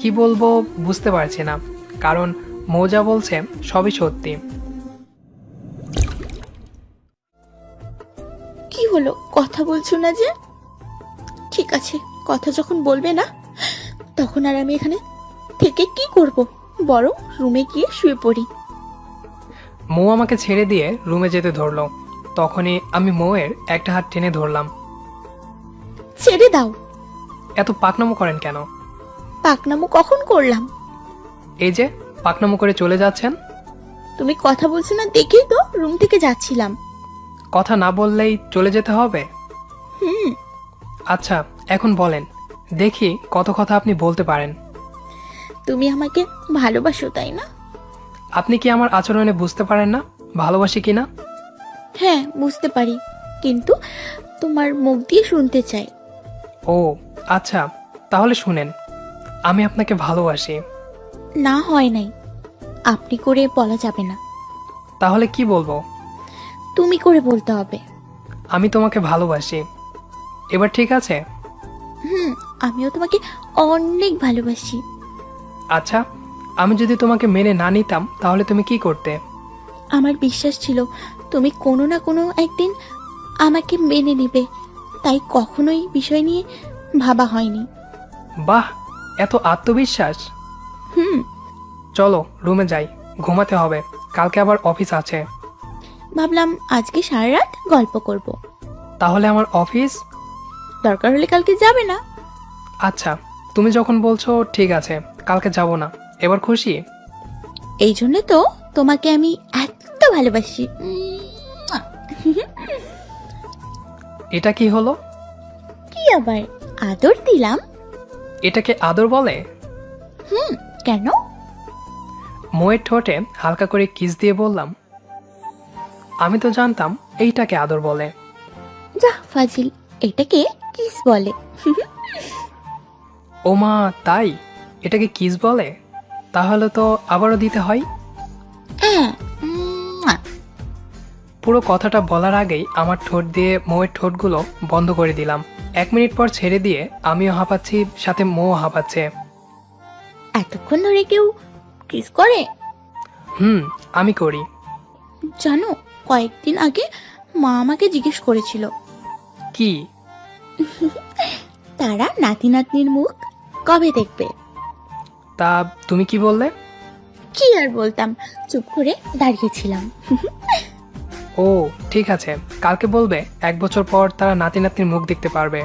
কি বলবো বুঝতে পারছি না, কারণ মৌ যা বলছে সবই সত্যি। কি হলো, কথা বলছো না যে? ঠিক আছে, কথা যখন বলবে না তখন আর আমি এখানে থেকে কি করব? বরং রুমে গিয়ে শুয়ে পড়ি। মৌ আমাকে ছেড়ে দিয়ে রুমে যেতে ধরলো। তখনই আমি মৌয়ের একটা হাত টেনে ধরলাম। ছেড়ে দাও। এত পাকনামো করেন কেন? পাকনামো কখন করলাম? এই যে পাকনামো করে চলে যাচ্ছেন। তুমি কথা বলছো না দেখেই তো রুম থেকে যাচ্ছিলাম। কথা না বললেই চলে যেতে হবে? হুম। আচ্ছা এখন বলেন দেখি কত কথা আপনি বলতে পারেন। তুমি আমাকে ভালোবাসো তাই না? আপনি কি আমার আচরণে বুঝতে পারেন না ভালোবাসি কিনা? হ্যাঁ বুঝতে পারি, কিন্তু তোমার মুখ দিয়ে শুনতে চাই। ও আচ্ছা, তাহলে শুনেন। আমি আপনাকে ভালোবাসি। না হয় নাই, আপনি করে বলা যাবে না, তাহলে কি বলবো? তুমি করে বলতে হবে। আমি তোমাকে ভালোবাসি। এবার ঠিক আছে? আমিও তোমাকে অনেক ভালোবাসি। আচ্ছা, আমি যদি তোমাকে মেনে না নিতাম তাহলে তুমি কি করতে? আমার বিশ্বাস ছিল তুমি কোনো না কোনো একদিন আমাকে মেনে নেবে, তাই কখনোই বিষয় নিয়ে ভাবা হয়নি। বাহ, এত আত্মবিশ্বাস! হুম চলো রুমে যাই, ঘুমাতে হবে, কালকে আবার অফিস আছে। ভাবলাম আজকে সারা রাত গল্প করব, তাহলে আমার অফিস? দরকার হলে কালকে যাবে না। আচ্ছা, তুমি যখন বলছো ঠিক আছে, কালকে যাব না। এবার খুশি? এই জন্য তো তোমাকে আমি এত ভালোবাসি। এটা কি হলো? কি আবার আদর দিলাম? এটাকে আদর বলে? কেন? মোয়ের ঠোঁটে হালকা করে কিস দিয়ে বললাম, আমি তো জানতাম এইটাকে আদর বলে। যা ফাজিল, এটাকে কিস বলে। ও মা, তাই? এটাকে কিস বলে? তাহলে তো আবারও দিতে হয়। পুরো কথাটা বলার আগেই আমার ঠোঁট দিয়ে মোয়ের ঠোঁটগুলো বন্ধ করে দিলাম। 1 মিনিট পর ছেড়ে দিয়ে আমিও হাঁপাচ্ছি, সাথে মৌ হাঁপাচ্ছে। এতক্ষণ ধরে কেউ কিস করে? আমি করি। জানো, কয়েকদিন আগে মা আমাকে জিজ্ঞেস করেছিল কি? তারা নাতি নাতনির মুখ কবে দেখবে। তা তুমি কি বললে? কি আর বলতাম, চুপ করে দাঁড়িয়েছিলাম। ও ঠিক আছে, কালকে বলবে 1 বছর পর তারা নাতি নাতনির মুখ দেখতে পারবে।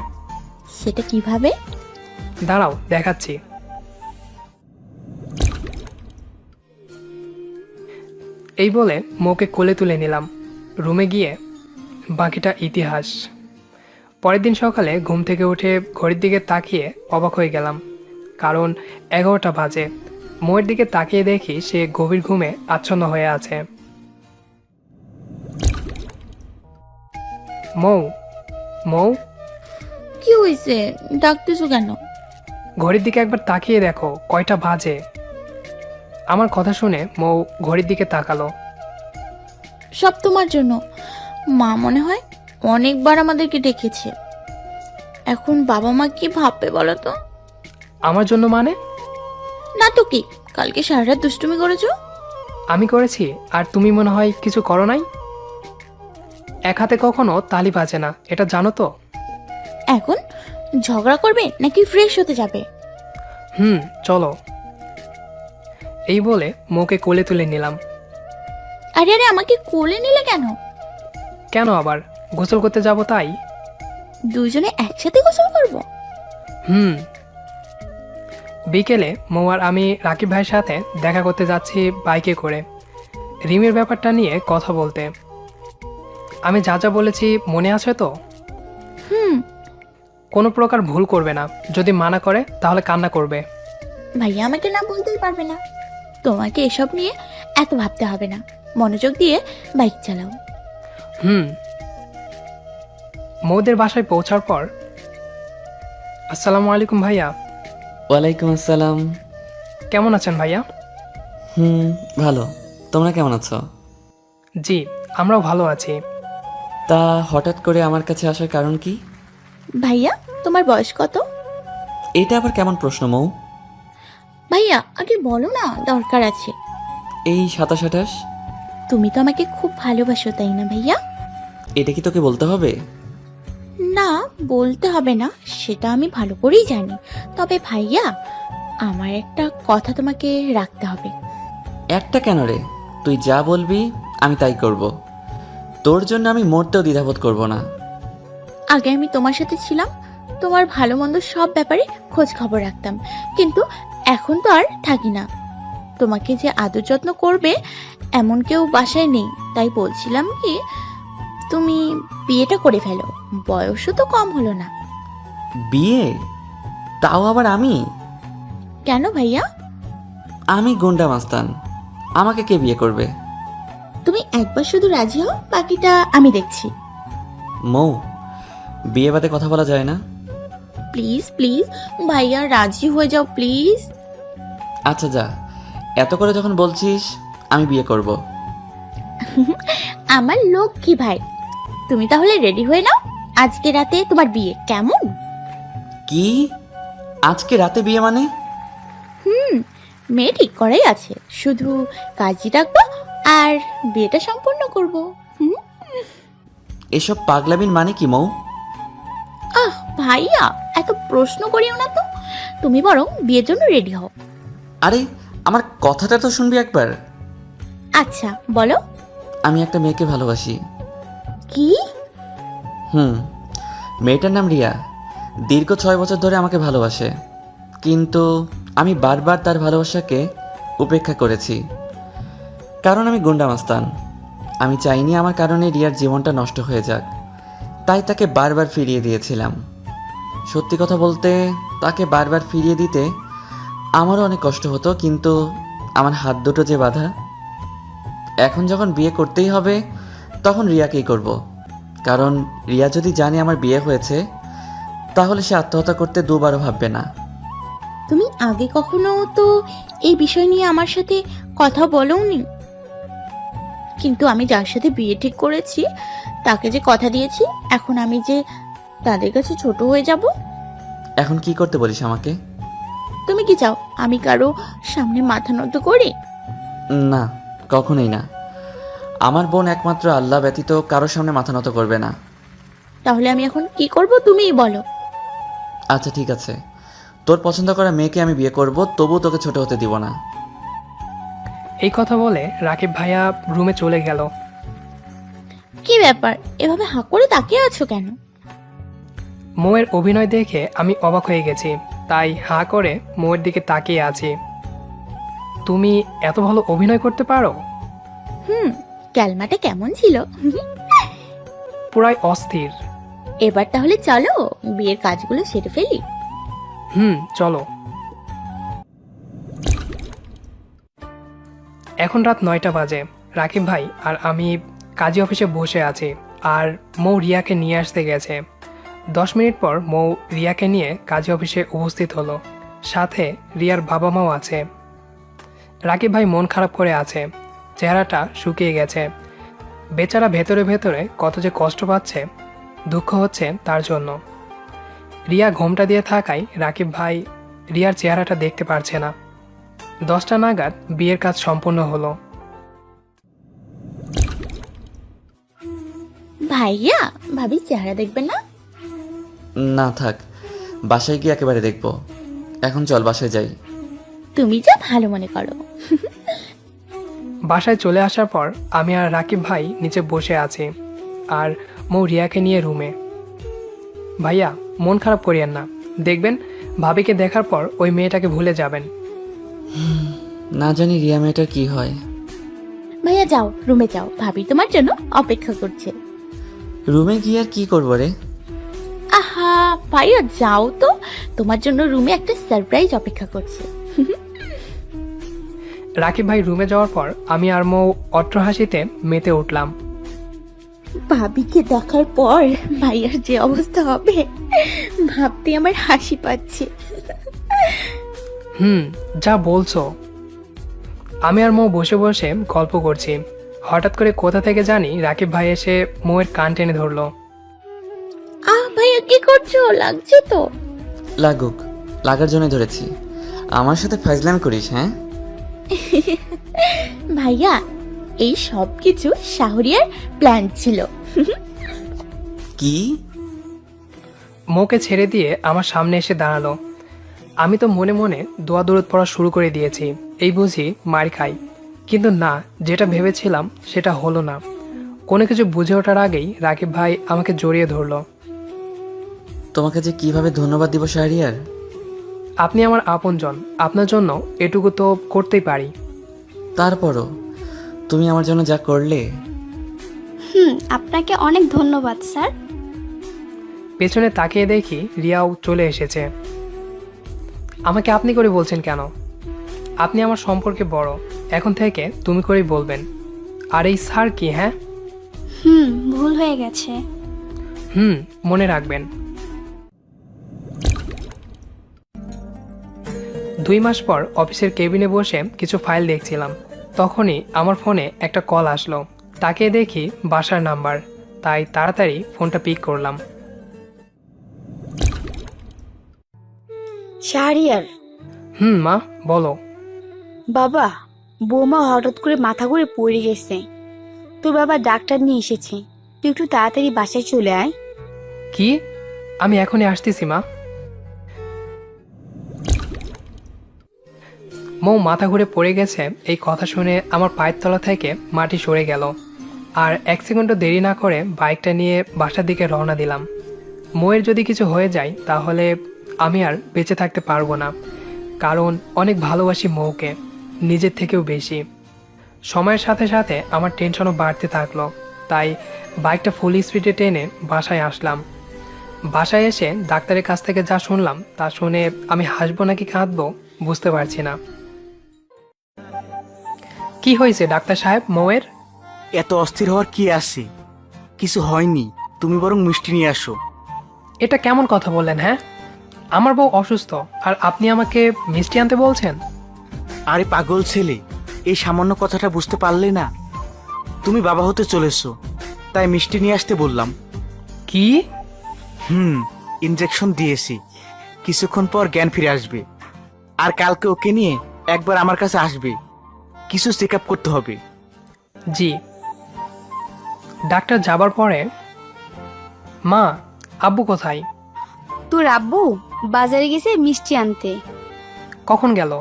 সেটা কিভাবে? দাঁড়াও দেখাচ্ছি। এই বলে মৌকে কোলে তুলে নিলাম। রুমে গিয়ে বাকিটা ইতিহাস। পরের দিন সকালে ঘুম থেকে উঠে ঘড়ির দিকে তাকিয়ে অবাক হয়ে গেলাম, কারণ 11টা বাজে। মৌয়ের দিকে তাকিয়ে দেখি সে গভীর ঘুমে আচ্ছন্ন হয়ে আছে। মৌ, মৌ, কি হয়েছে? ডাকতেছো কেন? ঘড়ির দিকে একবার তাকিয়ে দেখো কয়টা বাজে। আমার কথা শুনে মৌ ঘড়ির দিকে তাকালো। সব তোমার জন্য। মা মনে হয় অনেকবার আমাদেরকে ডেকেছে। এখন বাবা মা কি ভাববে বলো তো? আমার জন্য মানে? না তো কি, কালকে সারা রাত দুষ্টুমি করেছো। আমি করেছি আর তুমি মনে হয় কিছু করো নাই? এক হাতে কখনো তালি বাজে না, এটা জানো তো? এখন ঝগড়া করবে নাকি ফ্রেশ হতে যাবে? চলো। এই বলে মৌকে কোলে তুলে নিলাম। আরে আরে, আমাকে কোলে নিলে কেন? কেন আবার? গোসল করতে যাব তাই। দুইজনে একসাথে গোসল করব? বিকেলে মৌ আর আমি রাকিব ভাইয়ের সাথে দেখা করতে যাচ্ছি বাইকে করে, রিমের ব্যাপারটা নিয়ে কথা বলতে। আমি যা যা বলেছি মনে আছে তো? কোনো প্রকার ভুল করবে না, যদি মানা করে তাহলে কান্না করবে। ভাইয়া আমাকে না বলতেই পারবে না। তোমাকে এসব নিয়ে এত ভাবতে হবে না, মনোযোগ দিয়ে বাইক চালাও। মৌদের বাসায় পৌঁছার পর, আসসালামু আলাইকুম ভাইয়া। ওয়ালাইকুম আসসালাম। কেমন আছেন ভাইয়া? ভালো। তোমরা কেমন আছো? জি, আমরাও ভালো আছি। তা হঠাৎ করে আমার কাছে আসার কারণ কি? ভাইয়া, তোমার বয়স কত? এটা আবার কেমন প্রশ্ন মৌ? ভাইয়া আগে বলো না, দরকার আছে। এই 27-28। তুমি তো আমাকে খুব ভালোবাসো, তাই না ভাইয়া? এটা কি তোকে বলতে হবে? না, বলতে হবে না, সেটা আমি ভালো করেই জানি। তবে ভাইয়া, আমার একটা কথা তোমাকে রাখতে হবে। একটা কেন রে? তুই যা বলবি আমি তাই করব। তোর জন্য আমি মরতেও দ্বিধাবোধ করব না। আগে আমি তোমার সাথে ছিলাম, তোমার ভালো মন্দ সব ব্যাপারে খোঁজ খবর রাখতাম, কিন্তু এখন তো আর থাকি না। তোমাকে যে আদর যত্ন করবে এমন কেউ বাসায় নেই, তাই বলছিলাম কি, তুমি বিয়েটা করে ফেলো, বয়সও তো কম হলো না। বিয়ে? তাও আবার আমি? কেন ভাইয়া? আমি গুন্ডা মাস্তান, আমাকে কে বিয়ে করবে? তুমি একবার শুধু রাজি হও, বাকিটা আমি দেখছি। মৌ, বিয়ে বাদে কথা বলা যায় না? প্লিজ প্লিজ ভাইয়া রাজি হয়ে যাও প্লিজ। আচ্ছা যা, এত করে যখন বলছিস আমি বিয়ে করব। আমার লক্ষ্মী ভাই, তুমি তাহলে রেডি হয়ে নাও, আজকে রাতে তোমার বিয়ে, কেমন? কি? আজকে রাতে বিয়ে মানে? মেয়ে ঠিক করাই আছে, শুধু কাজী ডাকবো আর বিয়েটা সম্পূর্ণ করব। এসব পাগলামির মানে কি মৌ? আহ ভাইয়া, এত প্রশ্ন করিও না তো, তুমি বরং বিয়ের জন্য রেডি হও। আরে আমার কথাটা তো শুনবি একবার। আচ্ছা বলো। আমি একটা মেয়েকে ভালোবাসি। কি? মেয়েটার নাম রিয়া। দীর্ঘ 6 বছর ধরে আমাকে ভালোবাসে, কিন্তু আমি বারবার তার ভালোবাসাকে উপেক্ষা করেছি, কারণ আমি গুন্ডা মাস্তান। আমি চাইনি আমার কারণে রিয়ার জীবনটা নষ্ট হয়ে যাক, তাই তাকে বারবার ফিরিয়ে দিয়েছিলাম। সত্যি কথা বলতে তাকে বারবার ফিরিয়ে দিতে আমারও অনেক কষ্ট হতো, কিন্তু আমার হাত দুটো যে বাঁধা। এখন যখন বিয়ে করতেই হবে তখন রিয়াকেই করব, কারণ রিয়া যদি জানে আমার বিয়ে হয়েছে তাহলে সে আত্মহত্যা করতে দুবারও ভাববে না। তুমি আগে কখনো তো এই বিষয় নিয়ে আমার সাথে কথা বলোনি, কিন্তু আমি যার সাথে বিয়ে ঠিক করেছি তাকে যে কথা দিয়েছি, এখন আমি যে তাদের কাছে ছোট হয়ে যাব। এখন কি করতে বলিস আমাকে? তুমি কি চাও আমি কারো সামনে মাথা নত করি? না, কখনোই না। আমার বোন একমাত্র আল্লাহ ব্যতীত কারোর সামনে মাথা নত করবে না। তাহলে আমি এখন কি করব তুমিই বলো। আচ্ছা ঠিক আছে, তোর পছন্দ করা মেয়েকে আমি বিয়ে করব, তবুও তোকে ছোট হতে দিব না। এই কথা বলে রাকিব ভাইয়া রুমে চলে গেল। কি ব্যাপার, এভাবে হাঁ করে তাকিয়ে আছো কেন? মৌয়ের অভিনয় দেখে আমি অবাক হয়ে গেছি, তাই হাঁ করে মৌয়ের দিকে তাকিয়ে আছি। তুমি এত ভালো অভিনয় করতে পারো? ক্যালমাটা কেমন ছিল? পুরাই অস্থির। এবার তাহলে চলো বিয়ের কাজগুলো সেরে ফেলি। চলো। এখন রাত 9টা বাজে। রাকিব ভাই আর আমি কাজী অফিসে বসে আছি, আর মৌ রিয়াকে নিয়ে আসতে গেছে। 10 মিনিট পর মৌ রিয়াকে নিয়ে কাজী অফিসে উপস্থিত হলো, সাথে রিয়ার বাবা মাও আছে। রাকিব ভাই মন খারাপ করে আছে, চেহারাটা শুকিয়ে গেছে। বেচারা ভেতরে ভেতরে কত যে কষ্ট পাচ্ছে, দুঃখ হচ্ছে তার জন্য। রিয়া ঘোমটা দিয়ে থাকায় রাকিব ভাই রিয়ার চেহারাটা দেখতে পারছে না। 10টা নাগাদ বিয়ের কাজ সম্পূর্ণ হলো। ভাইয়া ভাবি চেহারা দেখবেন না? না থাক, বাসায় গিয়ে একেবারে দেখবো। এখন চল বাসায় যাই। তুমি যা ভালো মনে করো। বাসায় চলে আসার পর আমি আর রাকিব ভাই নিচে বসে আছি, আর মৌ রিয়াকে নিয়ে রুমে। ভাইয়া মন খারাপ করিয়েন না, দেখবেন ভাবিকে দেখার পর ওই মেয়েটাকে ভুলে যাবেন। না জানি রিয়া মেয়েটার কি হয়। ভাইয়া যাও রুমে যাও, ভাবি তোমার জন্য অপেক্ষা করছে। রুমে গিয়ে আর কি করবো রে? আহা ভাইয়া যাও তো, তোমার জন্য রুমে একটা সারপ্রাইজ অপেক্ষা করছে। রাকিব ভাই রুমে যাওয়ার পর আমি আর মৌ অট্র হাসিতে মেতে উঠলাম। ভাবিকে দেখার পর ভাইয়ার যে অবস্থা হবে ভাবতে আমার হাসি পাচ্ছে। যা বলছো। আমি আর মৌ বসে বসে গল্প করছি, হঠাৎ করে কোথা থেকে জানি রাকিব ভাই এসে মৌয়ের কান টেনে ধরলো। ভাইয়া কি করছো, লাগছে তো? লাগুক, লাগার জন্য ধরেছি। আমার সাথে ফাইজলামি করিস? হ্যাঁ ভাইয়া এই সব কিছু শাহরিয়ার প্ল্যান ছিল। কি? মৌকে ছেড়ে দিয়ে আমার সামনে এসে দাঁড়ালো। আমি তো মনে মনে দোয়া দরুদ পড়া শুরু করে দিয়েছি, এই বুঝি মার খাই। কিন্তু না, যেটা ভেবেছিলাম সেটা হলো না। কোনো কিছু বুঝে ওঠার আগেই রাকিব ভাই আমাকে জড়িয়ে ধরলো। তোমাকে যে কিভাবে ধন্যবাদ দিব শাহরিয়ার। আপনি আমার আপনজন, আপনার জন্য এটুকু তো করতেই পারি। তারপরও তুমি আমার জন্য যা করলে। আপনাকে অনেক ধন্যবাদ স্যার। পেছনে তাকিয়ে দেখি রিয়াও চলে এসেছে। আমাকে আপনি করে বলছেন কেন? আপনি আমার সম্পর্কে বড়, এখন থেকে তুমি করেই বলবেন। আর এই স্যার কি? হ্যাঁ ভুল হয়ে গেছে। মনে রাখবেন। 2 মাস পর অফিসের কেবিনে বসে কিছু ফাইল দেখছিলাম, তখনই আমার ফোনে একটা কল আসলো। তাকে দেখি বাসার নাম্বার, তাই তাড়াতাড়ি ফোনটা পিক করলাম। শাহরিয়ার, মা বলো। বাবা, বৌমা হঠাৎ করে মাথা ঘুরে পড়ে গেছে। তোর বাবা ডাক্তার নিয়ে এসেছে, তুই একটু তাড়াতাড়ি বাসায় চলে আয়। কি? আমি এখনই আসতেছি মা। মৌ মাথা ঘুরে পড়ে গেছে এই কথা শুনে আমার পায়ের তলা থেকে মাটি সরে গেল। আর 1 সেকেন্ডও দেরি না করে বাইকটা নিয়ে বাসার দিকে রওনা দিলাম। মৌয়ের যদি কিছু হয়ে যায় তাহলে আমি আর বেঁচে থাকতে পারবো না, কারণ অনেক ভালোবাসি মৌকে, নিজের থেকেও বেশি। সময়ের সাথে সাথে আমার টেনশনও বাড়তে থাকলো, তাই বাইকটা ফুল স্পিডে টেনে বাসায় আসলাম। বাসায় এসে ডাক্তারের কাছ থেকে যা শুনলাম তা শুনে আমি হাসবো নাকি কাঁদবো বুঝতে পারছি না। কি হয়েছে ডাক্তার সাহেব মৌয়ের? এত অস্থির হওয়ার কি আছে? কিছু হয়নি, তুমি বরং মিষ্টি নিয়ে আসো। এটা কেমন কথা বললেন? হ্যাঁ, আমার বউ অসুস্থ আর আপনি আমাকে মিষ্টি আনতে বলছেন? আরে পাগল ছেলে, এই সামান্য কথাটা বুঝতে পারলে না? তুমি বাবা হতে চলেছো, তাই মিষ্টি নিয়ে আসতে বললাম। কি? ইনজেকশন দিয়েছি, কিছুক্ষণ পর জ্ঞান ফিরে আসবে। আর কালকে ওকে নিয়ে একবার আমার কাছে আসবে, কিছু চেক আপ করতে হবে। জি। ডাক্তার যাবার পরে মা, আব্বু কোথায়? তোর আব্বু বাজারে গেছে মিষ্টি আনতে। কখন গেল?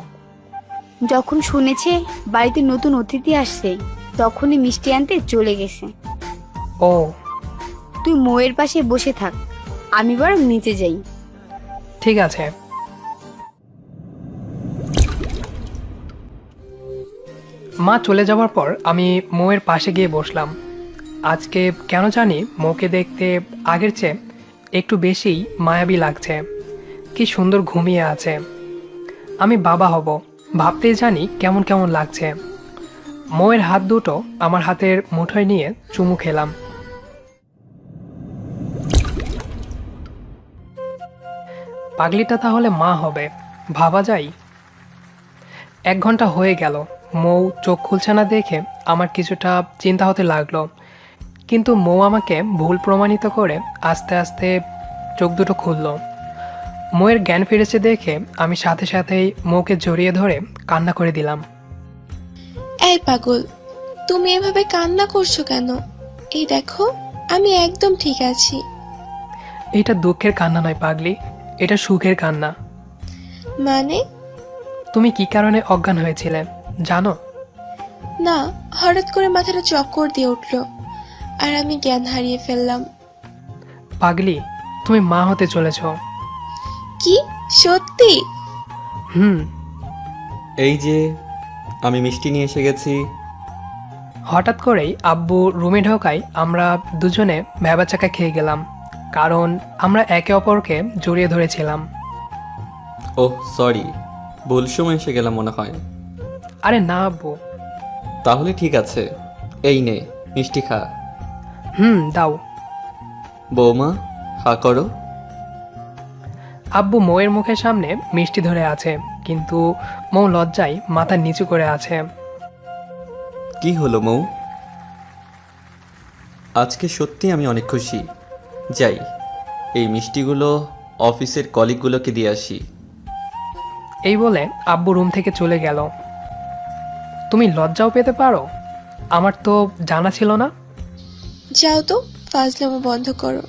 যখন শুনেছে বাড়িতে নতুন অতিথি আসছে তখনই মিষ্টি আনতে চলে গেছে। ও, তুই মৌয়ের পাশে বসে থাক, আমি বরং নিচে যাই। ঠিক আছে। মা চলে যাওয়ার পর আমি মৌয়ের পাশে গিয়ে বসলাম। আজকে কেন জানি মৌকে দেখতে আগের চেয়ে একটু বেশিই মায়াবী লাগছে। কি সুন্দর ঘুমিয়ে আছে। আমি বাবা হব ভাবতেই জানি কেমন কেমন লাগছে। মৌয়ের হাত দুটো আমার হাতের মুঠোয় নিয়ে চুমু খেলাম। পাগলিটা তাহলে মা হবে, ভাবা যায়। 1 ঘন্টা হয়ে গেল, মৌ চোখ খুলছে না দেখে আমার কিছুটা চিন্তা হতে লাগলো। কিন্তু মৌ আমাকে ভুল প্রমাণিত করে আস্তে আস্তে চোখ দুটো খুলল। মৌয়ের জ্ঞান ফিরেছে দেখে আমি সাথে সাথেই মৌকে জড়িয়ে ধরে কান্না করে দিলাম। এই পাগল, তুমি এভাবে কান্না করছো কেন? এই দেখো, আমি একদম ঠিক আছি। এটা দুঃখের কান্না নয় পাগলি, এটা সুখের কান্না। মানে? তুমি কি কারণে অজ্ঞান হয়েছিলে জানো? না, হঠাৎ করে মাথাটা চক্কর দিয়ে উঠলো আর আমি জ্ঞান হারিয়ে ফেললাম। পাগলি, তুমি মা হতে চলেছ। কি সত্যি? এই যে আমি মিষ্টি নিয়ে এসে গেছি। হঠাৎ করেই আব্বু রুমে ঢোকায় আমরা দুজনে ভ্যাবাচাকা খেয়ে গেলাম, কারণ আমরা একে অপরকে জড়িয়ে ধরেছিলাম। ওহ সরি, ভুল সময় এসে গেলাম মনে হয়। আরে না আব্বু। তাহলে ঠিক আছে, এই নে মিষ্টি খা। দাও। বৌমা হা করো। আব্বু মৌয়ের মুখের সামনে মিষ্টি ধরে আছে, কিন্তু মৌ লজ্জায় মাথা নিচু করে আছে। কি হলো মৌ? আজকে সত্যি আমি অনেক খুশি। যাই, এই মিষ্টিগুলো অফিসের কলিগগুলোকে দিয়ে আসি। এই বলে আব্বু রুম থেকে চলে গেল। তুমি লজ্জাও পেতে পারো, আমার তো জানা ছিল না। যাও তো, ফাজলামো বন্ধ করো।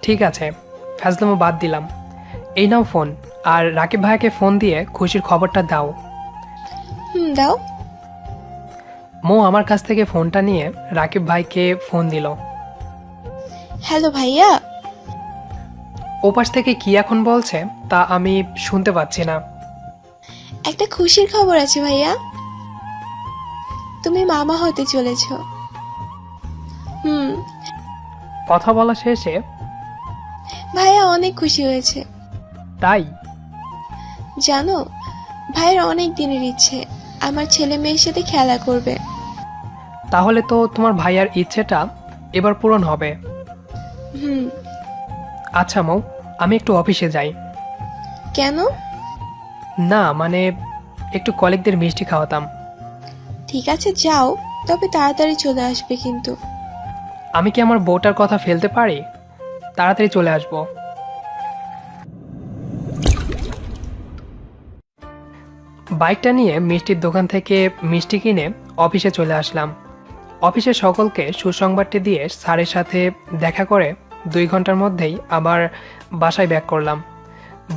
ঠিক আছে, ফাজলামো বাদ দিলাম। এই নাও ফোন, আর রাকিব ভাইকে ফোন দিয়ে খুশির খবরটা দাও। দাও। মৌ আমার কাছ থেকে ফোনটা নিয়ে রাকিব ভাইকে ফোন দিল। হ্যালো ভাইয়া। ওপাশ থেকে কি এখন বলছে তা আমি শুনতে পাচ্ছি না। একটা খুশির খবর আছে ভাইয়া, তুমি মামা হতে চলেছ। কথা বলা শেষে ভাইয়া অনেক খুশি হয়েছে। তাই? জানো, ভাইয়ের অনেক দিনের ইচ্ছে আমার ছেলে মেয়ের সাথে খেলা করবে। তাহলে তো তোমার ভাইয়ার ইচ্ছেটা এবার পূরণ হবে। হুম। আচ্ছা মৌ, আমি একটু অফিসে যাই। কেন? না মানে একটু কলিগদের মিষ্টি খাওয়াতাম। ঠিক আছে যাও, তবে তাড়াতাড়ি চলে আসবে কিন্তু। আমি কি আমার বউটার কথা ফেলতে পারি? তাড়াতাড়ি চলে আসবো। বাইকটা নিয়ে মিষ্টির দোকান থেকে মিষ্টি কিনে অফিসে চলে আসলাম। অফিসের সকলকে সুসংবাদটি দিয়ে স্যারের সাথে দেখা করে 2 ঘন্টার মধ্যেই আবার বাসায় ব্যাক করলাম।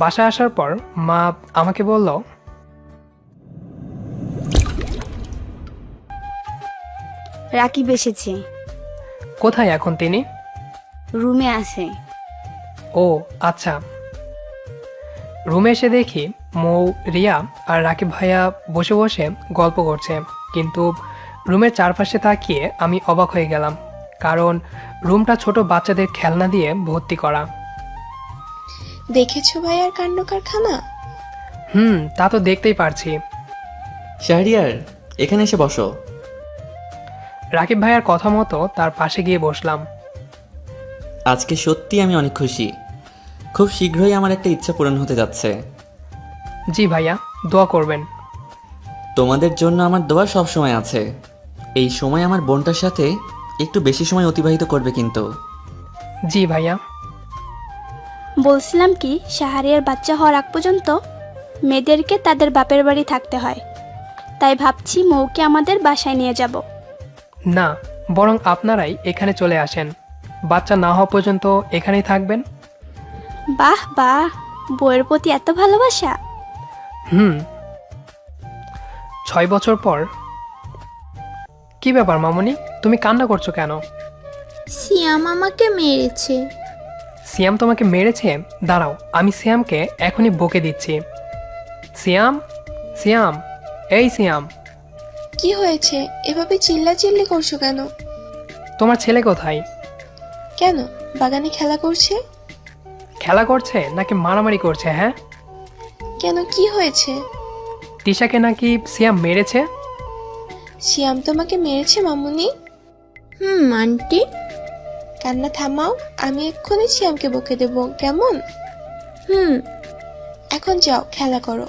বাসায় আসার পর মা আমাকে বলল, রাকিব এসেছে, কোথায় এখন তিনি? রুমে আছে। ও আচ্ছা। রুমে এসে দেখি মৌ, রিয়া আর রাকিব ভাইয়া বসে বসে গল্প করছে, কিন্তু রুমের চারপাশে তাকিয়ে আমি অবাক হয়ে গেলাম, কারণ রুমটা ছোট বাচ্চাদের খেলনা দিয়ে ভর্তি করা। দেখেছো ভাইয়ার কাণ্ড কারখানা? তা তো দেখতেই পারছি। শাহরিয়ার, এখানে এসে বসো। রাকিব ভাইয়ার কথা মতো তার পাশে গিয়ে বসলাম। আজকে সত্যি আমি অনেক খুশি। খুব শীঘ্রই আমার একটা ইচ্ছা পূরণ হতে যাচ্ছে। জি ভাইয়া, দোয়া করবেন। তোমাদের জন্য আমার দোয়া সব সময় আছে। এই সময় আমার বোনটার সাথে একটু বেশি সময় অতিবাহিত করবে কিন্তু। জি ভাইয়া। বলছিলাম কি, শাহরিয়ার বাচ্চা হওয়ার আগ পর্যন্ত মেয়েদেরকে তাদের বাপের বাড়ি থাকতে হয়। তাই ভাবছি মৌকে আমাদের বাসায় নিয়ে যাব। না, বরং আপনারাই এখানে চলে আসেন। বাচ্চা না হওয়া পর্যন্ত এখানেই থাকবেন। বাহ বাহ, বউয়ের প্রতি এত ভালোবাসা। 6 বছর পর। কি ব্যাপার মামুনি, তুমি কান্না করছো কেন? সিয়াম আমাকে মেরেছে। সিয়াম তোমাকে মেরেছে? দাঁড়াও, আমি সিয়ামকে এখনই বকে দিচ্ছি। সিয়াম, সিয়াম, এই সিয়াম। কি হয়েছে? এভাবে চিল্লাচিল্লি করছো কেন? তোমার ছেলে কোথায়? কেন, বাগানে খেলা করছে? খেলা করছে নাকি মারামারি করছে? হ্যাঁ, কেন, কি হয়েছে? তিশাকে নাকি সিয়াম মেরেছে? সিয়াম তোমাকে মেরেছে মামুনি? আন্টি। কান্না থামাও, আমি এক্ষুনি সিয়ামকে বকে দেব, কেমন? এখন যাও খেলা করো।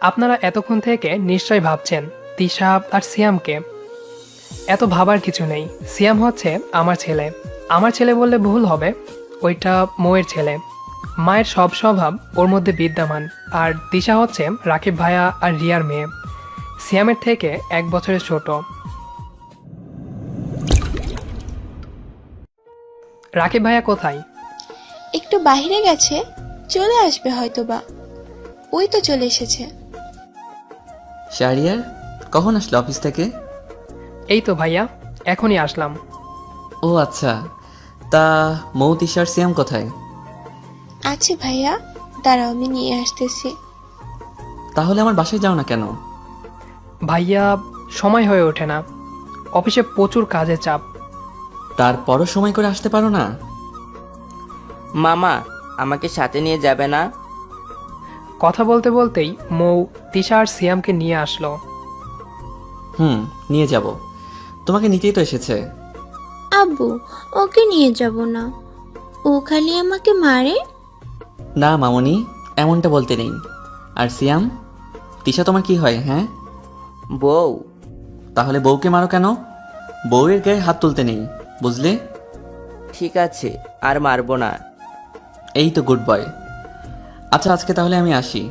আপনারা এতক্ষণ থেকে নিশ্চয় ভাবছেন তিশা আর সিয়ামকে। এত ভাবার কিছু নেই। সিয়াম হচ্ছে আমার ছেলে। আমার ছেলে বললে ভুল হবে, ওইটা মৌয়ের ছেলে। মায়ের সব স্বভাব ওর মধ্যে বিদ্যমান। আর তিশা হচ্ছে রাকিব ভাইয়া আর রিয়ার মেয়ে, সিয়ামের থেকে 1 বছরের ছোট। রাকিব ভাইয়া কোথায়? একটু বাইরে গেছে, চলে আসবে হয়তোবা। ওই তো চলে এসেছে। শাহরিয়ার, কখন আসলে অফিস থেকে? এই তো ভাইয়া, এখনই আসলাম। ও আচ্ছা, তা মৌ, তিশা আর সিয়াম কোথায়? আছে ভাইয়া, দাঁড়াও আমি নিয়ে আসতেছি। তাহলে আমার বাসায় যাও না কেন? ভাইয়া, সময় হয়ে ওঠে না, অফিসে প্রচুর কাজের চাপ। তারপরও সময় করে আসতে পারো না? মামা, আমাকে সাথে নিয়ে যাবে না? কথা বলতে বলতেই মৌ তিশা আর সিয়ামকে নিয়ে আসলো। নিয়ে যাব। তোমাকে নিতেই তো এসেছে। আব্বু, ওকে নিয়ে যাব না, ও খালি আমাকে মারে। না মামুনি, এমনটা বলতে নেই। আর সিয়াম, তিশা তোমার কি হয়? হ্যাঁ, বউ। তাহলে বউকে মারো কেন? বউয়ের গায়ে হাত তুলতে নেই, বুঝলে? ঠিক আছে, আর মারবো না। এই তো গুড বয়। আচ্ছা, আজকে তাহলে আমি আসি।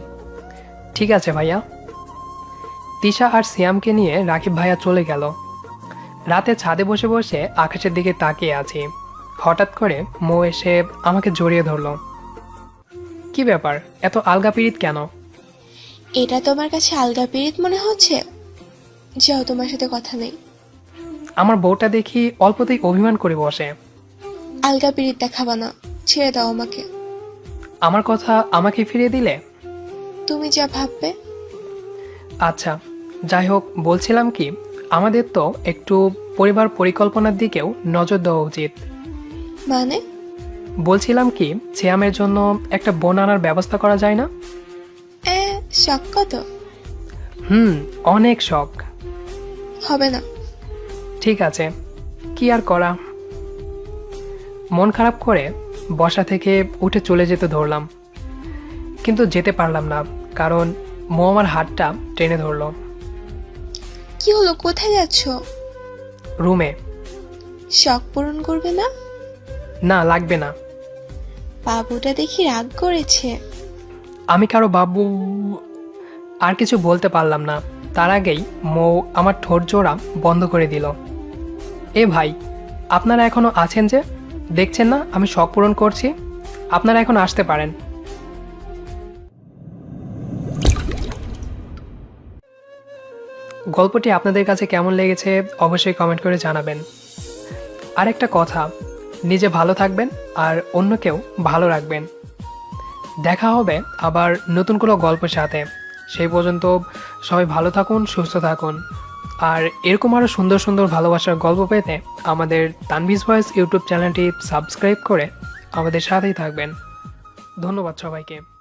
ঠিক আছে ভাইয়া। তিশা আর সিয়ামকে নিয়ে রাকিব ভাইয়া চলে গেল। রাতে ছাদে বসে বসে আকাশের দিকে তাকিয়ে আছি। হঠাৎ করে মৌ এসে আমাকে জড়িয়ে ধরলো। কি ব্যাপার, এত আলগা পিরিত কেন? এটা তোমার কাছে আলগা পীড়িত মনে হচ্ছে? যাও, তোমার সাথে কথা নেই। আমার বউটা দেখি অল্পতেই অভিমান করে বসে। আলগা পীড়িত দেখাবা না, ছেড়ে দাও আমাকে। আমার কথা আমাকে ফিরিয়ে দিলে? তুমি যা ভাববে। আচ্ছা, যাই হোক, বলছিলাম কি, আমাদের তো একটু পরিবার পরিকল্পনার দিকেও নজর দেওয়া উচিত। মানে? বলছিলাম কি, সিয়ামের জন্য একটা বোন আনার ব্যবস্থা করা যায় না? শখ কত? অনেক শখ। হবে না। ঠিক আছে, কি আর করা। মন খারাপ করে বসা থেকে উঠে চলে যেতে ধরলাম, কিন্তু যেতে পারলাম না, কারণ মৌ আমার হাতটা টেনে ধরলো। কি হলো, কোথায় যাচ্ছ? রুমে। শখ পূরণ করবে না? না, লাগবে না। বাবুটা দেখি রাগ করেছে। আমি কারো বাবু। আর কিছু বলতে পারলাম না, তার আগেই মৌ আমার ঠোঁট জোড়া বন্ধ করে দিল। এ ভাই, আপনারা এখনো আছেন যে? দেখছেন না আমি শখ পূরণ করছি? আপনারা এখন আসতে পারেন। গল্পটি আপনাদের কাছে কেমন লেগেছে অবশ্যই কমেন্ট করে জানাবেন। আর একটা কথা, নিজে ভালো থাকবেন আর অন্যকেও ভালো রাখবেন। দেখা হবে আবার নতুন কোনো গল্পের সাথে। সেই পর্যন্ত সবাই ভালো থাকুন, সুস্থ থাকুন। আর এরকম আরও সুন্দর সুন্দর ভালোবাসার গল্প পেতে আমাদের তানভীজ ভয়েস ইউটিউব চ্যানেলটি সাবস্ক্রাইব করে আমাদের সাথেই থাকবেন। ধন্যবাদ সবাইকে।